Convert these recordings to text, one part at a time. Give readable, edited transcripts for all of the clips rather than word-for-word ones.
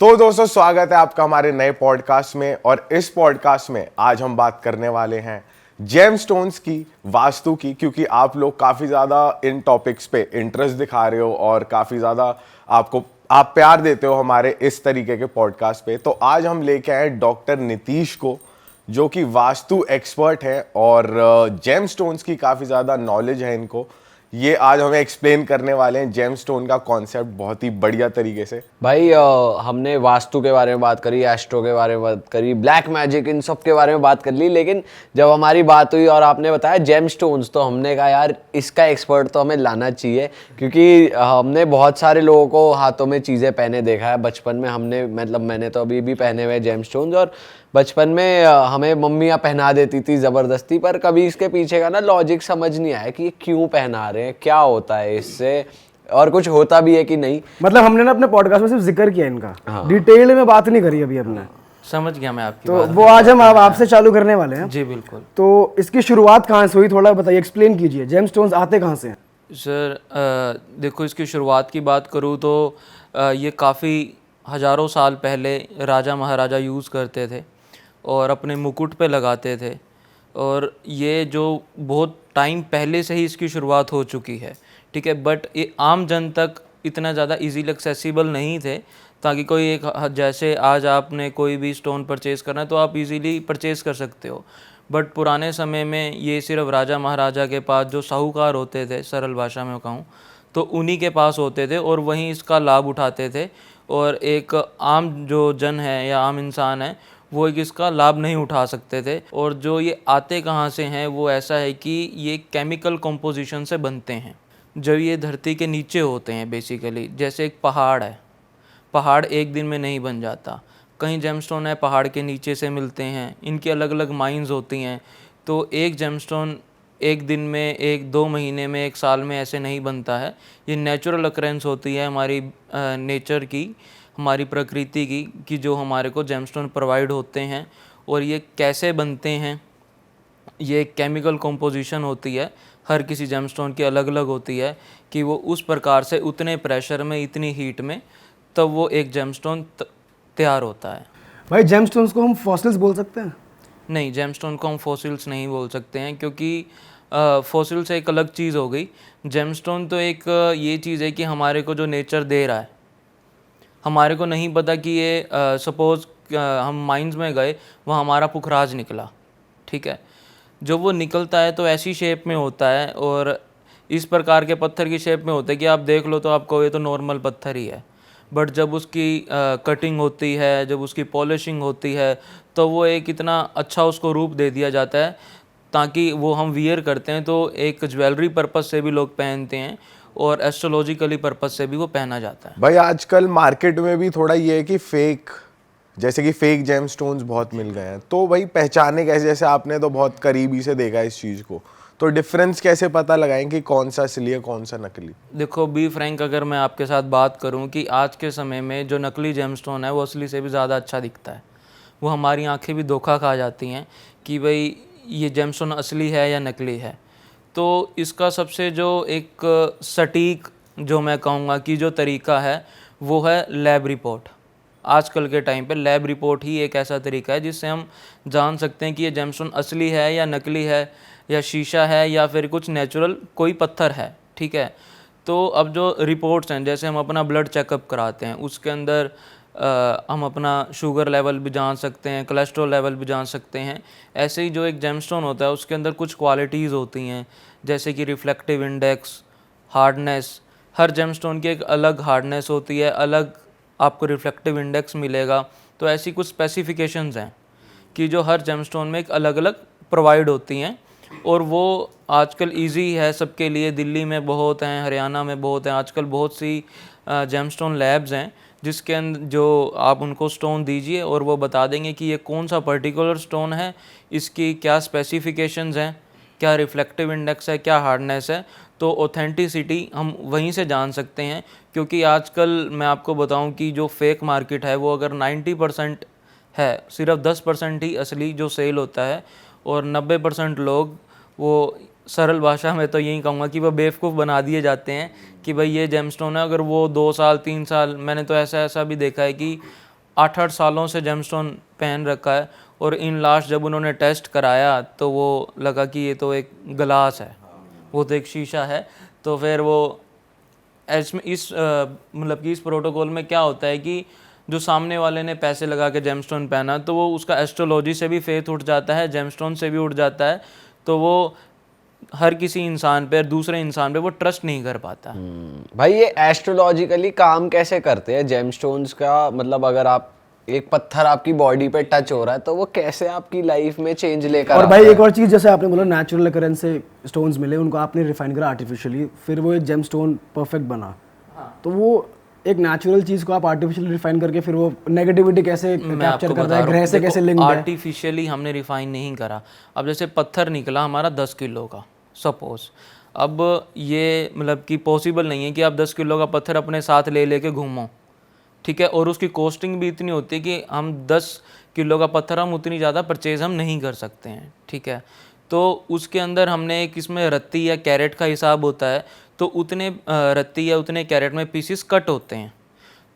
तो दोस्तों स्वागत है आपका हमारे नए पॉडकास्ट में। और इस पॉडकास्ट में आज हम बात करने वाले हैं जेमस्टोन्स की, वास्तु की, क्योंकि आप लोग काफ़ी ज़्यादा इन टॉपिक्स पे इंटरेस्ट दिखा रहे हो और काफ़ी ज़्यादा आप प्यार देते हो हमारे इस तरीके के पॉडकास्ट पे। तो आज हम लेके आए डॉक्टर नीतीश को, जो कि वास्तु एक्सपर्ट है और जेमस्टोन्स की काफ़ी ज़्यादा नॉलेज है इनको। ये आज हमें एक्सप्लेन करने वाले हैं जेमस्टोन का कॉन्सेप्ट बहुत ही बढ़िया तरीके से। भाई हमने वास्तु के बारे में बात करी, एस्ट्रो के बारे में बात करी, ब्लैक मैजिक, इन सब के बारे में बात कर ली, लेकिन जब हमारी बात हुई और आपने बताया जेमस्टोन्स, तो हमने कहा यार इसका एक्सपर्ट तो हमें लाना चाहिए, क्योंकि हमने बहुत सारे लोगों को हाथों में चीज़ें पहने देखा है बचपन में। मैंने तो अभी भी पहने हुए जेमस्टोन्स, और बचपन में हमें मम्मियाँ पहना देती थी ज़बरदस्ती, पर कभी इसके पीछे का ना लॉजिक समझ नहीं आया कि ये क्यों पहना रहे हैं, क्या होता है इससे, और कुछ होता भी है कि नहीं। मतलब हमने ना अपने पॉडकास्ट में सिर्फ जिक्र किया इनका, डिटेल में बात नहीं करी अभी हमने। समझ गया मैं आपकी तो बात। वो आज हम आपसे चालू करने वाले हैं। जी बिल्कुल। तो इसकी शुरुआत कहाँ से हुई, थोड़ा बताइए, एक्सप्लेन कीजिए। जेमस्टोन्स आते कहाँ से हैं? सर देखो, इसकी शुरुआत की बात करूँ तो ये काफ़ी हज़ारों साल पहले राजा महाराजा यूज़ करते थे और अपने मुकुट पे लगाते थे, और ये जो बहुत टाइम पहले से ही इसकी शुरुआत हो चुकी है, ठीक है। बट ये आम जन तक इतना ज़्यादा इजीली एक्सेसिबल नहीं थे, ताकि कोई एक जैसे आज आपने कोई भी स्टोन परचेज़ करना है तो आप इजीली परचेज़ कर सकते हो। बट पुराने समय में ये सिर्फ राजा महाराजा के पास, जो साहूकार होते थे सरल भाषा में कहूँ तो, उन्हीं के पास होते थे और वहीं इसका लाभ उठाते थे। और एक आम जो जन है या आम इंसान है वो एक इसका लाभ नहीं उठा सकते थे। और जो ये आते कहाँ से हैं वो ऐसा है कि ये केमिकल कंपोजिशन से बनते हैं। जब ये धरती के नीचे होते हैं बेसिकली, जैसे एक पहाड़ है, पहाड़ एक दिन में नहीं बन जाता। कहीं जेमस्टोन है पहाड़ के नीचे से मिलते हैं, इनकी अलग अलग माइंस होती हैं। तो एक जेमस्टोन एक दिन में, एक दो महीने में, एक साल में ऐसे नहीं बनता है। ये नेचुरल अकरेंस होती है हमारी नेचर की, हमारी प्रकृति की, कि जो हमारे को जेमस्टोन प्रोवाइड होते हैं। और ये कैसे बनते हैं, ये केमिकल कंपोजिशन होती है, हर किसी जेमस्टोन की अलग अलग होती है, कि वो उस प्रकार से उतने प्रेशर में, इतनी हीट में, तब वो एक जेमस्टोन तैयार होता है। भाई जेमस्टोन्स को हम फॉसिल्स बोल सकते हैं? नहीं, जेमस्टोन को हम फॉसिल्स नहीं बोल सकते हैं, क्योंकि फॉसिल्स एक अलग चीज़ हो गई। जेमस्टोन तो एक ये चीज़ है कि हमारे को जो नेचर दे रहा है, हमारे को नहीं पता कि ये सपोज़ हम माइंस में गए, वहाँ हमारा पुखराज निकला, ठीक है। जो वो निकलता है तो ऐसी शेप में होता है और इस प्रकार के पत्थर की शेप में होता है कि आप देख लो तो आपको ये तो नॉर्मल पत्थर ही है। बट जब उसकी कटिंग होती है, जब उसकी पॉलिशिंग होती है, तो वो एक इतना अच्छा उसको रूप दे दिया जाता है, ताकि वो हम वियर करते हैं तो एक ज्वेलरी पर्पस से भी लोग पहनते हैं और एस्ट्रोलॉजिकली पर्पस से भी वो पहना जाता है। भाई आजकल मार्केट में भी थोड़ा ये है कि जैसे कि फेक जेमस्टोन्स बहुत मिल गए हैं, तो भाई पहचाने कैसे? जैसे आपने तो बहुत करीबी से देखा इस चीज़ को, तो डिफरेंस कैसे पता लगाएं कि कौन सा असली है कौन सा नकली? देखो बी फ्रैंक, अगर मैं आपके साथ बात करूं कि आज के समय में जो नकली जेमस्टोन है वो असली से भी ज़्यादा अच्छा दिखता है। वो हमारी आंखें भी धोखा खा जाती हैं कि भाई ये जेमस्टोन असली है या नकली है। तो इसका सबसे जो एक सटीक, जो मैं कहूँगा कि जो तरीका है, वो है लैब रिपोर्ट। आजकल के टाइम पे लैब रिपोर्ट ही एक ऐसा तरीका है जिससे हम जान सकते हैं कि ये जेमस्टोन असली है या नकली है, या शीशा है, या फिर कुछ नेचुरल कोई पत्थर है, ठीक है। तो अब जो रिपोर्ट्स हैं, जैसे हम अपना ब्लड चेकअप कराते हैं, उसके अंदर हम अपना शुगर लेवल भी जान सकते हैं, कोलेस्ट्रॉल लेवल भी जान सकते हैं। ऐसे ही जो एक जेमस्टोन होता है उसके अंदर कुछ क्वालिटीज़ होती हैं, जैसे कि रिफ्लेक्टिव इंडेक्स, हार्डनेस। हर जेमस्टोन की एक अलग हार्डनेस होती है, अलग आपको रिफ्लेक्टिव इंडेक्स मिलेगा। तो ऐसी कुछ स्पेसिफिकेशंस हैं कि जो हर जेमस्टोन में एक अलग अलग प्रोवाइड होती हैं, और वो आजकल इजी है सबके लिए। दिल्ली में बहुत हैं, हरियाणा में बहुत हैं, आजकल बहुत सी जेमस्टोन लैब्स हैं जिसके अंदर जो आप उनको स्टोन दीजिए और वो बता देंगे कि ये कौन सा पर्टिकुलर स्टोन है, इसकी क्या स्पेसिफिकेशंस हैं, क्या रिफ्लेक्टिव इंडेक्स है, क्या हार्डनेस है। तो ऑथेंटिसिटी हम वहीं से जान सकते हैं, क्योंकि आजकल मैं आपको बताऊं कि जो फेक मार्केट है वो अगर 90% है, सिर्फ 10% ही असली जो सेल होता है, और 90% लोग, वो सरल भाषा में तो यही कहूँगा कि वो बेवकूफ़ बना दिए जाते हैं कि भाई ये जेमस्टोन है। अगर वो 2 साल 3 साल, मैंने तो ऐसा भी देखा है कि 8-8 सालों से जेमस्टोन पहन रखा है, और इन लास्ट जब उन्होंने टेस्ट कराया तो वो लगा कि ये तो एक गिलास है, वो तो एक शीशा है। तो फिर वो मतलब कि इस प्रोटोकॉल में क्या होता है कि जो सामने वाले ने पैसे लगा के जेमस्टोन पहना, तो वो उसका एस्ट्रोलॉजी से भी फेथ उठ जाता है, जेमस्टोन से भी उठ जाता है, तो वो हर किसी इंसान पे, दूसरे इंसान पे वो ट्रस्ट नहीं कर पाता। भाई ये एस्ट्रोलॉजिकली काम कैसे करते हैं जेमस्टोन्स का? मतलब अगर आप एक पत्थर आपकी बॉडी पे टच हो रहा है तो वो कैसे आपकी लाइफ में चेंज लेकर और आता भाई है? एक और चीज, जैसे आपने बोला नेचुरल अकरेंस से स्टोन्स मिले, उनको आपने रिफाइन करा आर्टिफिशियली, फिर वो एक जेम स्टोन परफेक्ट बना। तो वो एक नेचुरल चीज को आप आर्टिफिशियली रिफाइन करके फिर वो नेगेटिविटी कैसे कैप्चर कर रहा है, ग्रह से कैसे लिंक है? आर्टिफिशियली हमने रिफाइन नहीं करा। अब जैसे पत्थर निकला हमारा 10 किलो का सपोज, अब ये मतलब कि पॉसिबल नहीं है कि आप 10 किलो का पत्थर अपने साथ ले लेके घूमो, ठीक है, और उसकी कॉस्टिंग भी इतनी होती है कि हम 10 किलो का पत्थर हम उतनी ज़्यादा परचेज हम नहीं कर सकते हैं, ठीक है। तो उसके अंदर हमने एक इसमें रत्ती या कैरेट का हिसाब होता है, तो उतने रत्ती या उतने कैरेट में पीसीस कट होते हैं,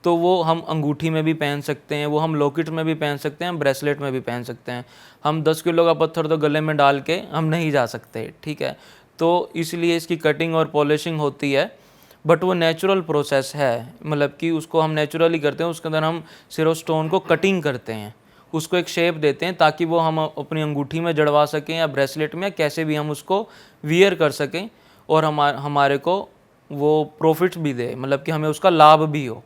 तो वो हम अंगूठी में भी पहन सकते हैं, वो हम लॉकेट में भी पहन सकते हैं, हम ब्रेसलेट में भी पहन सकते हैं। हम 10 किलो का पत्थर तो गले में डाल के हम नहीं जा सकते, ठीक है। तो इसलिए इसकी कटिंग और पॉलिशिंग होती है, बट वो नेचुरल प्रोसेस है, मतलब कि उसको हम नेचुरली करते हैं। उसके अंदर हम सिर्फ स्टोन को कटिंग करते हैं, उसको एक शेप देते हैं ताकि वो हम अपनी अंगूठी में जड़वा सकें या ब्रेसलेट में, या कैसे भी हम उसको वियर कर सकें, और हमारे को वो प्रॉफिट भी दे, मतलब कि हमें उसका लाभ भी हो,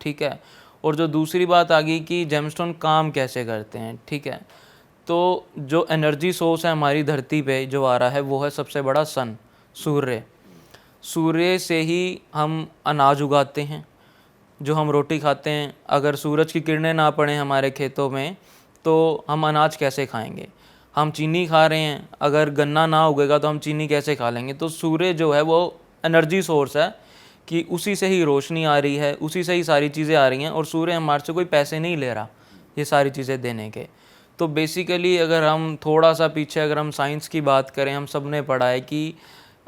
ठीक है। और जो दूसरी बात आ गई कि जेमस्टोन काम कैसे करते हैं, ठीक है, तो जो एनर्जी सोर्स है हमारी धरती पे जो आ रहा है वो है सबसे बड़ा सन, सूर्य। सूर्य से ही हम अनाज उगाते हैं, जो हम रोटी खाते हैं। अगर सूरज की किरणें ना पड़ें हमारे खेतों में तो हम अनाज कैसे खाएंगे? हम चीनी खा रहे हैं, अगर गन्ना ना उगेगा तो हम चीनी कैसे खा लेंगे? तो सूर्य जो है वो एनर्जी सोर्स है कि उसी से ही रोशनी आ रही है, उसी से ही सारी चीज़ें आ रही हैं, और सूर्य हमारे से कोई पैसे नहीं ले रहा ये सारी चीज़ें देने के। तो बेसिकली अगर हम थोड़ा सा पीछे अगर हम साइंस की बात करें, हम सब ने पढ़ा है कि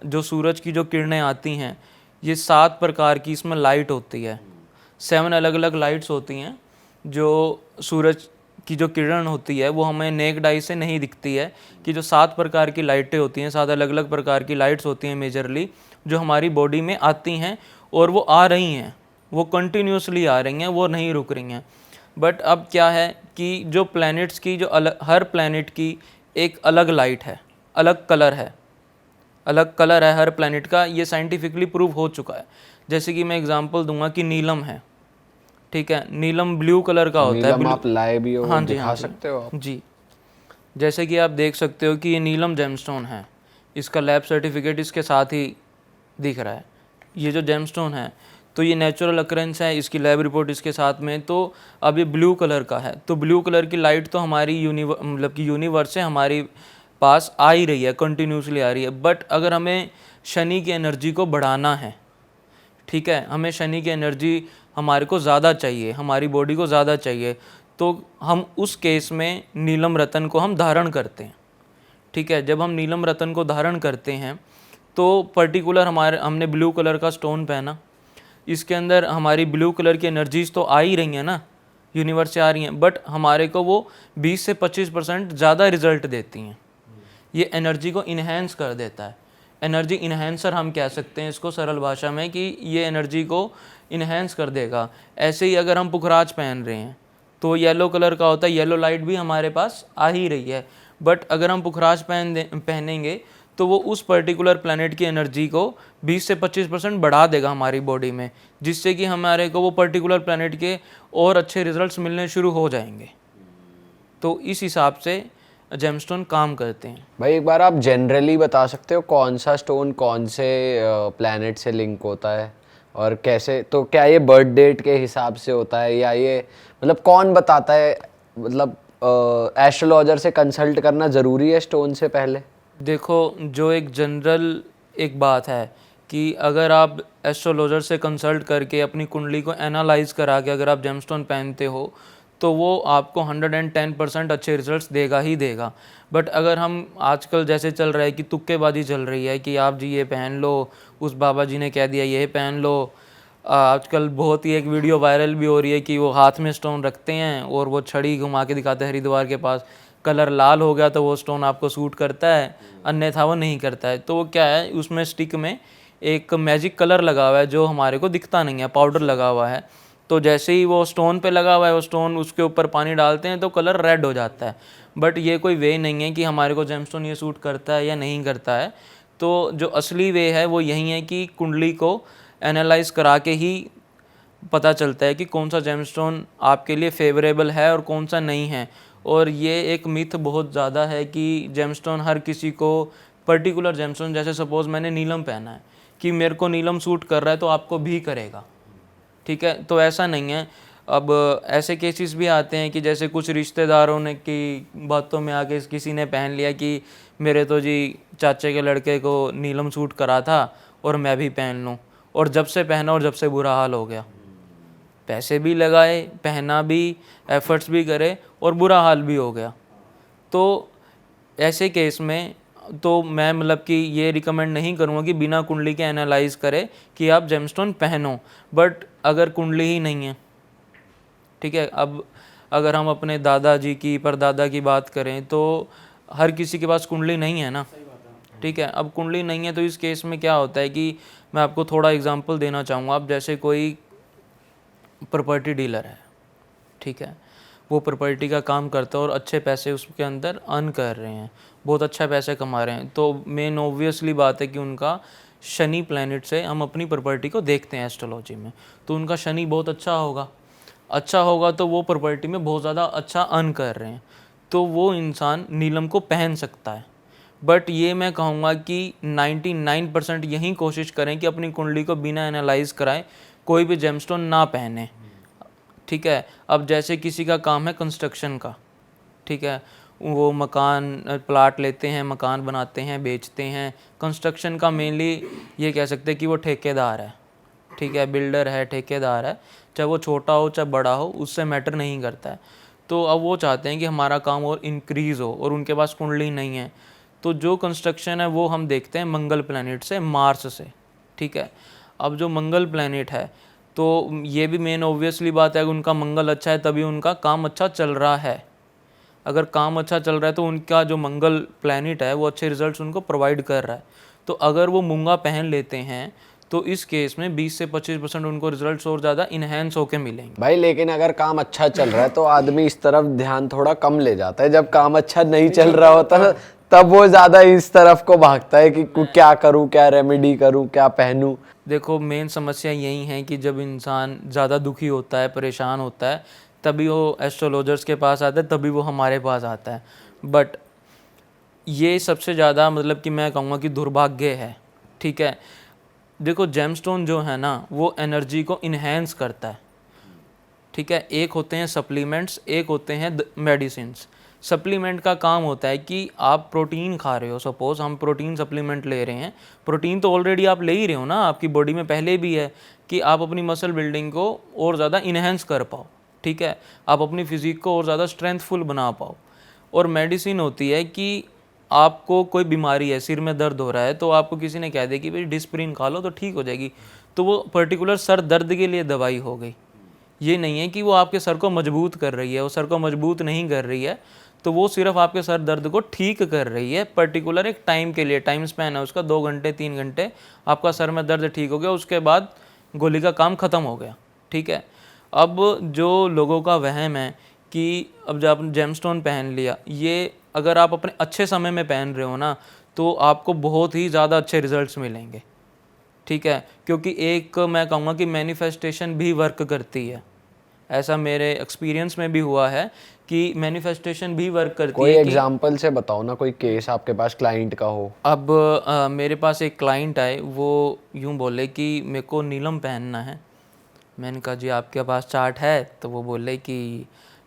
जो सूरज की जो किरणें आती हैं, ये 7 प्रकार की इसमें लाइट होती है, 7 अलग अलग लाइट्स होती हैं। जो सूरज की जो किरण होती है वो हमें नेक्ड आई से नहीं दिखती है, कि जो 7 प्रकार की लाइटें होती हैं, 7 अलग अलग प्रकार की लाइट्स होती हैं मेजरली, जो हमारी बॉडी में आती हैं, और वो आ रही हैं, वो कंटिन्यूसली आ रही हैं, वो नहीं रुक रही हैं। बट अब क्या है कि जो प्लैनेट्स की जो हर प्लैनेट की एक अलग लाइट है, अलग कलर है, अलग कलर है हर प्लैनेट का, ये साइंटिफिकली प्रूव हो चुका है। जैसे कि मैं एग्जांपल दूंगा कि नीलम है, ठीक है, नीलम ब्लू कलर का होता है। नीलम आप लाए भी हो, हाँ जी, दिखा हाँ जी, सकते हो आप? जी। जैसे कि आप देख सकते हो कि ये नीलम जेमस्टोन है, इसका लैब सर्टिफिकेट इसके साथ ही दिख रहा है। ये जो जेमस्टोन है तो ये नेचुरल अकरेंस है, इसकी लैब रिपोर्ट इसके साथ में। तो अब ये ब्लू कलर का है, तो ब्लू कलर की लाइट तो हमारी मतलब कि यूनिवर्स से हमारी पास आ ही रही है, कंटिन्यूसली आ रही है। बट अगर हमें शनि की एनर्जी को बढ़ाना है, ठीक है, हमें शनि की एनर्जी हमारे को ज़्यादा चाहिए, हमारी बॉडी को ज़्यादा चाहिए, तो हम उस केस में नीलम रतन को हम धारण करते हैं, ठीक है। जब हम नीलम रतन को धारण करते हैं तो पर्टिकुलर हमने ब्लू कलर का स्टोन पहना, इसके अंदर हमारी ब्लू कलर की एनर्जीज तो आ ही रही हैं ना, यूनिवर्स से आ रही हैं, बट हमारे को वो 20 से 25% ज़्यादा रिजल्ट देती हैं। ये एनर्जी को इन्हेंस कर देता है, एनर्जी इन्हेंसर हम कह सकते हैं इसको सरल भाषा में, कि ये एनर्जी को इन्हेंस कर देगा। ऐसे ही अगर हम पुखराज पहन रहे हैं तो येलो कलर का होता है, येलो लाइट भी हमारे पास आ ही रही है, बट अगर हम पुखराज पहनेंगे तो वो उस पर्टिकुलर प्लैनेट की एनर्जी को 20 से 25% बढ़ा देगा हमारी बॉडी में, जिससे कि हमारे को वो पर्टिकुलर प्लैनेट के और अच्छे रिजल्ट्स मिलने शुरू हो जाएंगे। तो इस हिसाब से जेमस्टोन काम करते हैं। भाई एक बार आप जनरली बता सकते हो कौन सा स्टोन कौन से प्लैनेट से लिंक होता है और कैसे? तो क्या ये बर्थ डेट के हिसाब से होता है, या ये मतलब कौन बताता है? मतलब एस्ट्रोलॉजर से कंसल्ट करना ज़रूरी है स्टोन से पहले? देखो, जो एक जनरल एक बात है कि अगर आप एस्ट्रोलॉजर से कंसल्ट करके अपनी कुंडली को एनालाइज करा के अगर आप जेमस्टोन पहनते हो तो वो आपको 110% अच्छे रिजल्ट्स देगा ही देगा। बट अगर हम आजकल जैसे चल रहा है कि तुक्केबाजी चल रही है कि आप जी ये पहन लो, उस बाबा जी ने कह दिया ये पहन लो, आजकल बहुत ही एक वीडियो वायरल भी हो रही है कि वो हाथ में स्टोन रखते हैं और वो छड़ी घुमा के दिखाते हैं हरिद्वार के पास, कलर लाल हो गया तो वो स्टोन आपको सूट करता है, अन्यथा वो नहीं करता है। तो वो क्या है, उसमें स्टिक में एक मैजिक कलर लगा हुआ है जो हमारे को दिखता नहीं है, पाउडर लगा हुआ है। तो जैसे ही वो स्टोन पे लगा हुआ है, वो स्टोन उसके ऊपर पानी डालते हैं तो कलर रेड हो जाता है। बट ये कोई वे नहीं है कि हमारे को जेमस्टोन ये सूट करता है या नहीं करता है। तो जो असली वे है वो यही है कि कुंडली को एनालाइज करा के ही पता चलता है कि कौन सा जेमस्टोन आपके लिए फेवरेबल है और कौन सा नहीं है। और ये एक मिथ बहुत ज़्यादा है कि जेमस्टोन हर किसी को, पर्टिकुलर जेमस्टोन, जैसे सपोज़ मैंने नीलम पहना है कि मेरे को नीलम सूट कर रहा है तो आपको भी करेगा, ठीक है। तो ऐसा नहीं है। अब ऐसे केसेस भी आते हैं कि जैसे कुछ रिश्तेदारों ने की बातों में आके किसी ने पहन लिया कि मेरे तो जी चाचे के लड़के को नीलम सूट करा था और मैं भी पहन लूँ, और जब से पहना और जब से बुरा हाल हो गया। पैसे भी लगाए, पहना भी, एफर्ट्स भी करे और बुरा हाल भी हो गया। तो ऐसे केस में तो मैं मतलब कि ये रिकमेंड नहीं करूँगा कि बिना कुंडली के एनालाइज करे कि आप जेमस्टोन पहनो। बट अगर कुंडली ही नहीं है, ठीक है, अब अगर हम अपने दादाजी की, परदादा की बात करें तो हर किसी के पास कुंडली नहीं है ना, ठीक है। अब कुंडली नहीं है तो इस केस में क्या होता है कि मैं आपको थोड़ा एग्जांपल देना चाहूँगा। अब जैसे कोई प्रॉपर्टी डीलर है, ठीक है, वो प्रॉपर्टी का काम करता है और अच्छे पैसे उसके अंदर अर्न कर रहे हैं, बहुत अच्छा पैसे कमा रहे हैं। तो मेन ऑब्वियसली बात है कि उनका शनि प्लैनेट से हम अपनी प्रॉपर्टी को देखते हैं एस्ट्रोलॉजी में, तो उनका शनि बहुत अच्छा होगा तो वो प्रॉपर्टी में बहुत ज़्यादा अच्छा अर्न कर रहे हैं, तो वो इंसान नीलम को पहन सकता है। बट ये मैं कहूँगा कि 99% यही कोशिश करें कि अपनी कुंडली को बिना एनालाइज कराएं कोई भी जेमस्टोन ना पहने, ठीक है। अब जैसे किसी का काम है कंस्ट्रक्शन का, ठीक है, वो मकान प्लाट लेते हैं, मकान बनाते हैं, बेचते हैं। कंस्ट्रक्शन का मेनली ये कह सकते हैं कि वो ठेकेदार है, ठीक है, बिल्डर है, ठेकेदार है, चाहे वो छोटा हो चाहे बड़ा हो, उससे मैटर नहीं करता है। तो अब वो चाहते हैं कि हमारा काम और इंक्रीज़ हो और उनके पास कुंडली नहीं है। तो जो कंस्ट्रक्शन है वो हम देखते हैं मंगल प्लैनेट से, मार्स से, ठीक है। अब जो मंगल प्लैनेट है तो ये भी मेन ऑब्वियसली बात है कि उनका मंगल अच्छा है तभी उनका काम अच्छा चल रहा है। अगर काम अच्छा चल रहा है तो उनका जो मंगल प्लैनेट है वो अच्छे रिजल्ट्स उनको प्रोवाइड कर रहा है। तो अगर वो मूंगा पहन लेते हैं तो इस केस में 20 से 25% उनको रिजल्ट्स और ज़्यादा इन्हेंस होके मिलेंगे। भाई लेकिन अगर काम अच्छा चल रहा है तो आदमी इस तरफ ध्यान थोड़ा कम ले जाता है, जब काम अच्छा नहीं चल रहा होता ना तब वो ज़्यादा इस तरफ को भागता है कि क्या करूं, क्या रेमेडी करूं, क्या पहनूं। देखो मेन समस्या यही है कि जब इंसान ज़्यादा दुखी होता है, परेशान होता है, तभी वो एस्ट्रोलॉजर्स के पास आता है, तभी वो हमारे पास आता है। बट ये सबसे ज़्यादा मतलब कि मैं कहूँगा कि दुर्भाग्य है, ठीक है। देखो जेमस्टोन जो है ना वो एनर्जी को इन्हेंस करता है, ठीक है। एक होते हैं सप्लीमेंट्स, एक होते हैं मेडिसिन्स। सप्लीमेंट का काम होता है कि आप प्रोटीन खा रहे हो, सपोज़ हम प्रोटीन सप्लीमेंट ले रहे हैं, प्रोटीन तो ऑलरेडी आप ले ही रहे हो ना, आपकी बॉडी में पहले भी है कि आप अपनी मसल बिल्डिंग को और ज़्यादा इन्हेंस कर पाओ, ठीक है, आप अपनी फिज़िक को और ज़्यादा स्ट्रेंथफुल बना पाओ। और मेडिसिन होती है कि आपको कोई बीमारी है, सिर में दर्द हो रहा है, तो आपको किसी ने कह दिया कि भाई डिस्प्रिन खा लो तो ठीक हो जाएगी, तो वो पर्टिकुलर सर दर्द के लिए दवाई हो गई। ये नहीं है कि वो आपके सर को मजबूत कर रही है, वो सर को मजबूत नहीं कर रही है, तो वो सिर्फ आपके सर दर्द को ठीक कर रही है पर्टिकुलर एक टाइम के लिए। टाइम स्पैन है उसका 2 घंटे 3 घंटे, आपका सर में दर्द ठीक हो गया, उसके बाद गोली का काम ख़त्म हो गया, ठीक है। अब जो लोगों का वहम है कि अब जब आपने जेमस्टोन पहन लिया, ये अगर आप अपने अच्छे समय में पहन रहे हो ना तो आपको बहुत ही ज़्यादा अच्छे रिजल्ट्स मिलेंगे, ठीक है। क्योंकि एक मैं कहूँगा कि मैनिफेस्टेशन भी वर्क करती है, ऐसा मेरे एक्सपीरियंस में भी हुआ है कि मैनिफेस्टेशन भी वर्क करती कोई है। एग्जांपल से बताओ ना, कोई केस आपके पास क्लाइंट का हो। अब मेरे पास एक क्लाइंट आए, वो यूँ बोले कि मेरे को नीलम पहनना है। मैंने कहा जी आपके पास चार्ट है? तो वो बोले कि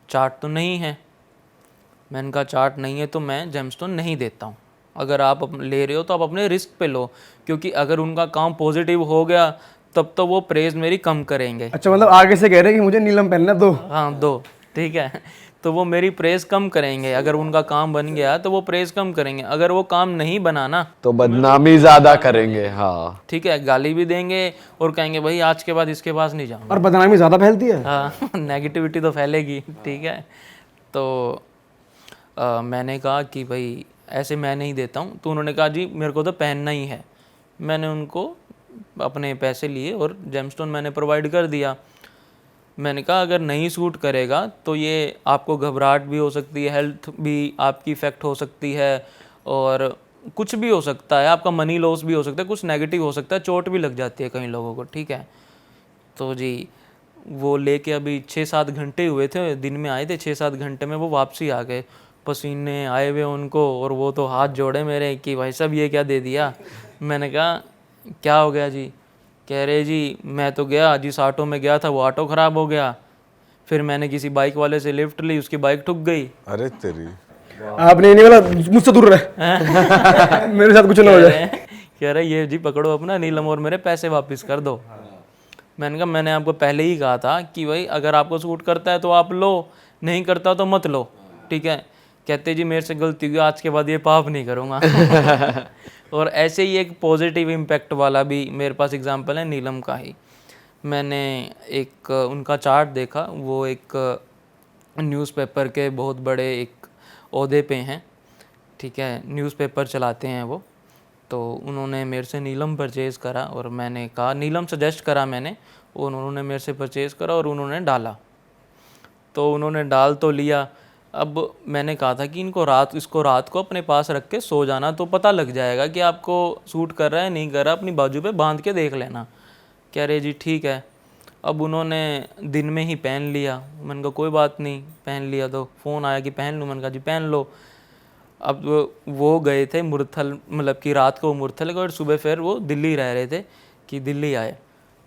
चार्ट तो नहीं है। मैंने कहा चार्ट नहीं है तो मैं जेमस्टोन नहीं देता हूँ, अगर आप ले रहे हो तो आप अपने रिस्क पे लो, क्योंकि अगर उनका काम पॉजिटिव हो गया तब तो वो प्रेज मेरी कम करेंगे। अच्छा, मतलब आगे से कह रहे हैं कि मुझे नीलम पहनना दो। हाँ दो, ठीक है, तो वो मेरी प्रेस कम करेंगे। अगर उनका काम बन गया तो वो प्रेस कम करेंगे, अगर वो काम नहीं बना ना, तो बदनामी ज्यादा करेंगे। हाँ, ठीक है, गाली भी देंगे और कहेंगे भाई आज के बाद इसके पास नहीं जाऊंगा। और बदनामी ज़्यादा फैलती है। हाँ नेगेटिविटी तो फैलेगी, ठीक है। तो मैंने कहा कि भाई ऐसे मैं नहीं देता हूँ। तो उन्होंने कहा जी मेरे को तो पहनना ही है। मैंने उनको अपने पैसे लिए और जेमस्टोन मैंने प्रोवाइड कर दिया। मैंने कहा अगर नहीं सूट करेगा तो ये आपको घबराहट भी हो सकती है, हेल्थ भी आपकी इफ़ेक्ट हो सकती है, और कुछ भी हो सकता है, आपका मनी लॉस भी हो सकता है, कुछ नेगेटिव हो सकता है, चोट भी लग जाती है कई लोगों को, ठीक है। तो जी वो लेके अभी 6-7 घंटे हुए थे, दिन में आए थे, 6-7 घंटे में वो वापसी आ गए, पसीने आए हुए उनको, और वो तो हाथ जोड़े मेरे कि भाई साहब ये क्या दे दिया। मैंने कहा क्या हो गया जी? कह रहे जी मैं तो गया जिस ऑटो में गया था वो ऑटो ख़राब हो गया, फिर मैंने किसी बाइक वाले से लिफ्ट ली, उसकी बाइक ठुक गई। अरे तेरी। आपने ये नहीं बोला मुझसे दूर रहे मेरे साथ कुछ ना हो जाए। कह रहे ये जी पकड़ो अपना नीलम और मेरे पैसे वापस कर दो। मैंने कहा मैंने आपको पहले ही कहा था कि भाई अगर आपको सूट करता है तो आप लो, नहीं करता तो मत लो, ठीक है। कहते जी मेरे से गलती हुई, आज के बाद ये पाप नहीं करूँगा। और ऐसे ही एक पॉजिटिव इम्पैक्ट वाला भी मेरे पास एग्जांपल है नीलम का ही। मैंने एक उनका चार्ट देखा, वो एक न्यूज़पेपर के बहुत बड़े एक ओहदे पे हैं, ठीक है, न्यूज़पेपर चलाते हैं वो। तो उन्होंने मेरे से नीलम परचेज़ करा और मैंने कहा, नीलम सजेस्ट करा मैंने, और उन्होंने मेरे से परचेज़ करा और उन्होंने डाला। तो उन्होंने डाल तो लिया। अब मैंने कहा था कि इसको रात को अपने पास रख के सो जाना, तो पता लग जाएगा कि आपको सूट कर रहा है नहीं कर रहा, अपनी बाजू पे बांध के देख लेना। कह रहे जी ठीक है। अब उन्होंने दिन में ही पहन लिया। मैंने कहा कोई बात नहीं, पहन लिया तो फ़ोन आया कि पहन लूँ। मैंने कहा जी पहन लो। अब वो गए थे मुरथल, मतलब कि रात को मुरथल गए और सुबह फिर वो दिल्ली रह रहे थे कि दिल्ली आए।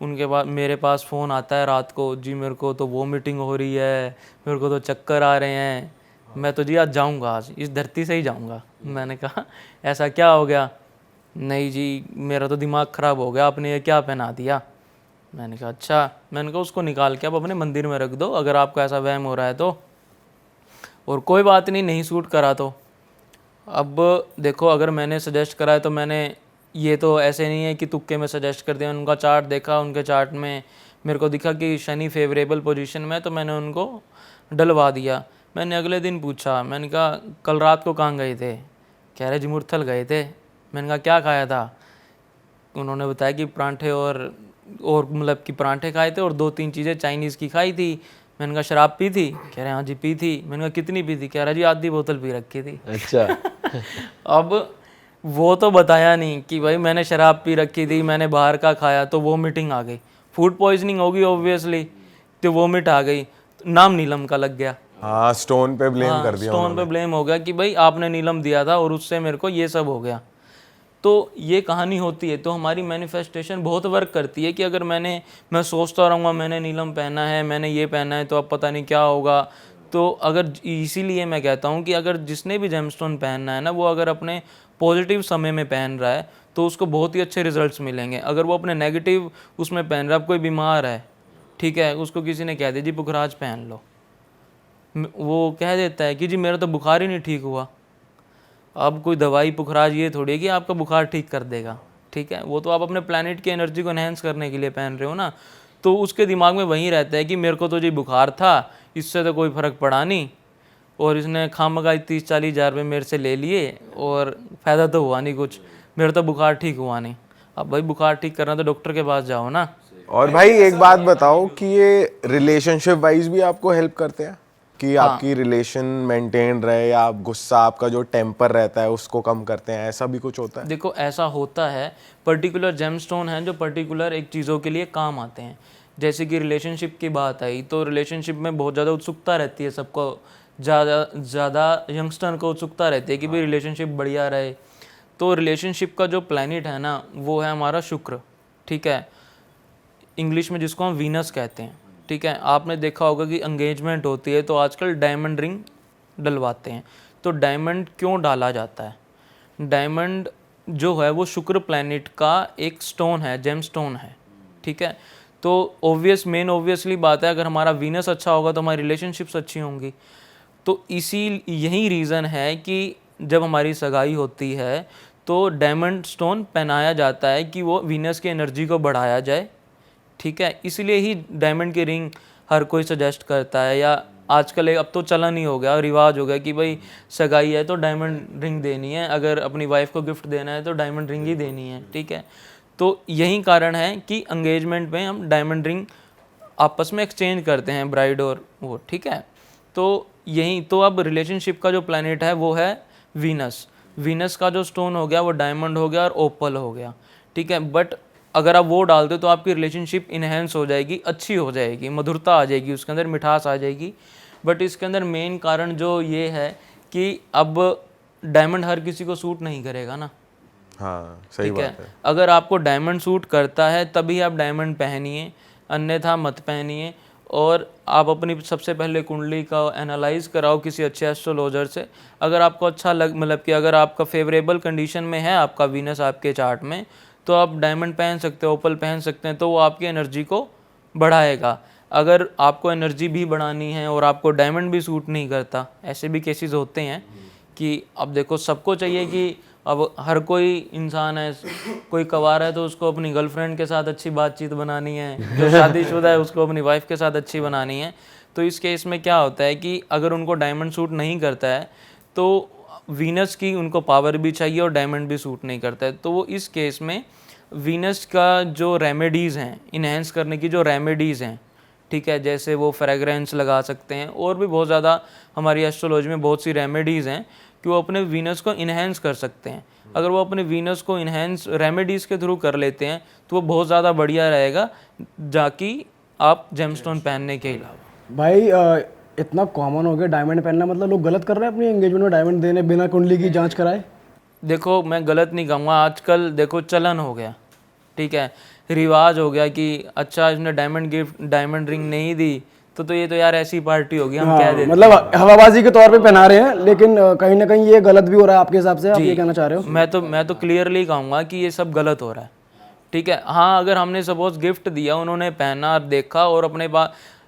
उनके बाद मेरे पास फ़ोन आता है रात को, जी मेरे को तो वोमिटिंग हो रही है, मेरे को तो चक्कर आ रहे हैं, मैं तो जी आज जाऊंगा, आज इस धरती से ही जाऊंगा। मैंने कहा ऐसा क्या हो गया? नहीं जी मेरा तो दिमाग ख़राब हो गया, आपने ये क्या पहना दिया। मैंने कहा अच्छा। मैंने कहा उसको निकाल के आप अपने मंदिर में रख दो अगर आपको ऐसा वहम हो रहा है तो, और कोई बात नहीं, नहीं सूट करा तो। अब देखो अगर मैंने सजेस्ट करा है तो मैंने, ये तो ऐसे नहीं है कि तुक्के में सजेस्ट कर दिया। उनका चार्ट देखा, उनके चार्ट में मेरे को दिखा कि शनि फेवरेबल पोजीशन में, तो मैंने उनको डलवा दिया। मैंने अगले दिन पूछा, मैंने कहा कल रात को कहाँ गए थे? कह रहे जी मुरथल गए थे। मैंने कहा क्या खाया था? उन्होंने बताया कि परांठे और मतलब कि परांठे खाए थे और 2-3 चीज़ें चाइनीज़ की खाई थी। मैंने कहा शराब पी थी? कह रहे हाँ जी पी थी। मैंने कहा कितनी पी थी? कह रहा जी आधी बोतल पी रखी थी। अच्छा। अब वो तो बताया नहीं कि भाई मैंने शराब पी रखी थी, मैंने बाहर का खाया तो वोमिटिंग आ गई, फूड पॉइजनिंग होगी ऑब्वियसली, तो वोमिट आ गई, नाम नीलम का लग गया। हाँ, स्टोन पे ब्लेम कर दिया स्टोन पे ब्लेम हो गया कि भाई आपने नीलम दिया था और उससे मेरे को ये सब हो गया। तो ये कहानी होती है। तो हमारी मैनिफेस्टेशन बहुत वर्क करती है कि अगर मैं सोचता रहूँगा मैंने नीलम पहना है, मैंने ये पहना है, तो अब पता नहीं क्या होगा। तो अगर इसीलिए मैं कहता हूँ कि अगर जिसने भी जेमस्टोन पहनना है ना, वो अगर अपने पॉजिटिव समय में पहन रहा है तो उसको बहुत ही अच्छे रिजल्ट्स मिलेंगे। अगर वो अपने नेगेटिव उसमें पहन रहा है, कोई बीमार है, ठीक है, उसको किसी ने कह दिया जी पुखराज पहन लो, वो कह देता है कि जी मेरा तो बुखार ही नहीं ठीक हुआ। अब कोई दवाई पुखराज ये थोड़ी है कि आपका बुखार ठीक कर देगा, ठीक है, वो तो आप अपने प्लैनेट की एनर्जी को एनहेंस करने के लिए पहन रहे हो ना। तो उसके दिमाग में वहीं रहता है कि मेरे को तो जी बुखार था, इससे तो कोई फ़र्क पड़ा नहीं, और इसने खामखा 30-40 हज़ार रुपये मेरे से ले लिए और फ़ायदा तो हुआ नहीं कुछ, मेरा तो बुखार ठीक हुआ नहीं। अब भाई बुखार ठीक करना तो डॉक्टर के पास जाओ ना। और भाई एक बात बताओ कि ये रिलेशनशिप वाइज भी आपको हेल्प करते हैं कि आपकी रिलेशन मेंटेन रहे, या आप गुस्सा, आपका जो टेम्पर रहता है उसको कम करते हैं, ऐसा भी कुछ होता है? देखो ऐसा होता है, पर्टिकुलर जेमस्टोन हैं जो पर्टिकुलर एक चीज़ों के लिए काम आते हैं। जैसे कि रिलेशनशिप की बात आई, तो रिलेशनशिप में बहुत ज़्यादा उत्सुकता रहती है सबको, ज़्यादा यंगस्टर को उत्सुकता रहती है कि भाई रिलेशनशिप बढ़िया रहे। तो रिलेशनशिप का जो प्लैनेट है ना, वो है हमारा शुक्र, ठीक है, इंग्लिश में जिसको हम वीनस कहते हैं, ठीक है। आपने देखा होगा कि एंगेजमेंट होती है तो आजकल डायमंड रिंग डलवाते हैं। तो डायमंड क्यों डाला जाता है? डायमंड जो है वो शुक्र प्लैनेट का एक स्टोन है, जेम स्टोन है, ठीक है। तो ऑब्वियसली बात है, अगर हमारा वीनस अच्छा होगा तो हमारी रिलेशनशिप्स अच्छी होंगी। तो यही रीज़न है कि जब हमारी सगाई होती है तो डायमंड स्टोन पहनाया जाता है कि वो वीनस की एनर्जी को बढ़ाया जाए, ठीक है। इसलिए ही डायमंड की रिंग हर कोई सजेस्ट करता है, या आजकल अब तो चलन ही हो गया, रिवाज हो गया कि भाई सगाई है तो डायमंड रिंग देनी है, अगर अपनी वाइफ को गिफ्ट देना है तो डायमंड रिंग ही देनी है, ठीक है। तो यही कारण है कि एंगेजमेंट में हम डायमंड रिंग आपस में एक्सचेंज करते हैं, ब्राइड और वो, ठीक है। तो यही तो अब रिलेशनशिप का जो प्लैनेट है वो है वीनस। वीनस का जो स्टोन हो गया वो डायमंड हो गया और ओपल हो गया, ठीक है। बट अगर आप वो डालते हो तो आपकी रिलेशनशिप इन्हेंस हो जाएगी, अच्छी हो जाएगी, मधुरता आ जाएगी, उसके अंदर मिठास आ जाएगी। बट इसके अंदर मेन कारण जो ये है कि अब डायमंड हर किसी को सूट नहीं करेगा ना, हाँ सही ठीक है। बात है। अगर आपको डायमंड सूट करता है तभी आप डायमंड पहनिए, अन्यथा मत पहनिए। और आप अपनी सबसे पहले कुंडली का एनालाइज कराओ किसी अच्छे एस्ट्रोलॉजर से। अगर आपको अच्छा मतलब कि अगर आपका फेवरेबल कंडीशन में है आपका वीनस आपके चार्ट में, तो आप डायमंड पहन सकते हो, ओपल पहन सकते हैं, तो वो आपकी एनर्जी को बढ़ाएगा। अगर आपको एनर्जी भी बढ़ानी है और आपको डायमंड भी सूट नहीं करता, ऐसे भी केसेस होते हैं कि अब देखो सबको चाहिए कि अब हर कोई इंसान है, कोई कवार है तो उसको अपनी गर्लफ्रेंड के साथ अच्छी बातचीत बनानी है, जो शादीशुदा है उसको अपनी वाइफ के साथ अच्छी बनानी है। तो इस केस में क्या होता है कि अगर उनको डायमंड सूट नहीं करता है तो वीनस की उनको पावर भी चाहिए और डायमंड भी सूट नहीं करता है, तो वो इस केस में वीनस का जो रेमेडीज़ हैं, इन्हेंस करने की जो रेमेडीज़ हैं, ठीक है, जैसे वो फ्रेगरेंस लगा सकते हैं, और भी बहुत ज़्यादा हमारी एस्ट्रोलॉजी में बहुत सी रेमेडीज़ हैं कि वो अपने वीनस को इन्हेंस कर सकते हैं। अगर वो अपने वीनस को इन्हेंस रेमेडीज़ के थ्रू कर लेते हैं तो वो बहुत ज़्यादा बढ़िया रहेगा जाकि आप जेमस्टोन पहनने के अलावा। भाई इतना कॉमन हो गया डायमंड पहनना, मतलब लोग गलत कर रहे हैं अपनी एंगेजमेंट में डायमंड देने बिना कुंडली की जांच कराए। देखो मैं गलत नहीं कहूँगा, आजकल देखो चलन हो गया, ठीक है, रिवाज हो गया कि अच्छा इसने डायमंड रिंग नहीं दी तो ये तो यार ऐसी पार्टी होगी, हम कह देते मतलब हवाबाजी के तौर पे पहना रहे हैं, लेकिन कहीं ना कहीं ये गलत भी हो रहा है आपके हिसाब से, आप ये कहना चाह रहे हो? मैं तो क्लियरली कहूँगा कि ये सब गलत हो रहा है, ठीक है। हाँ, अगर हमने सपोज गिफ्ट दिया, उन्होंने पहना, देखा और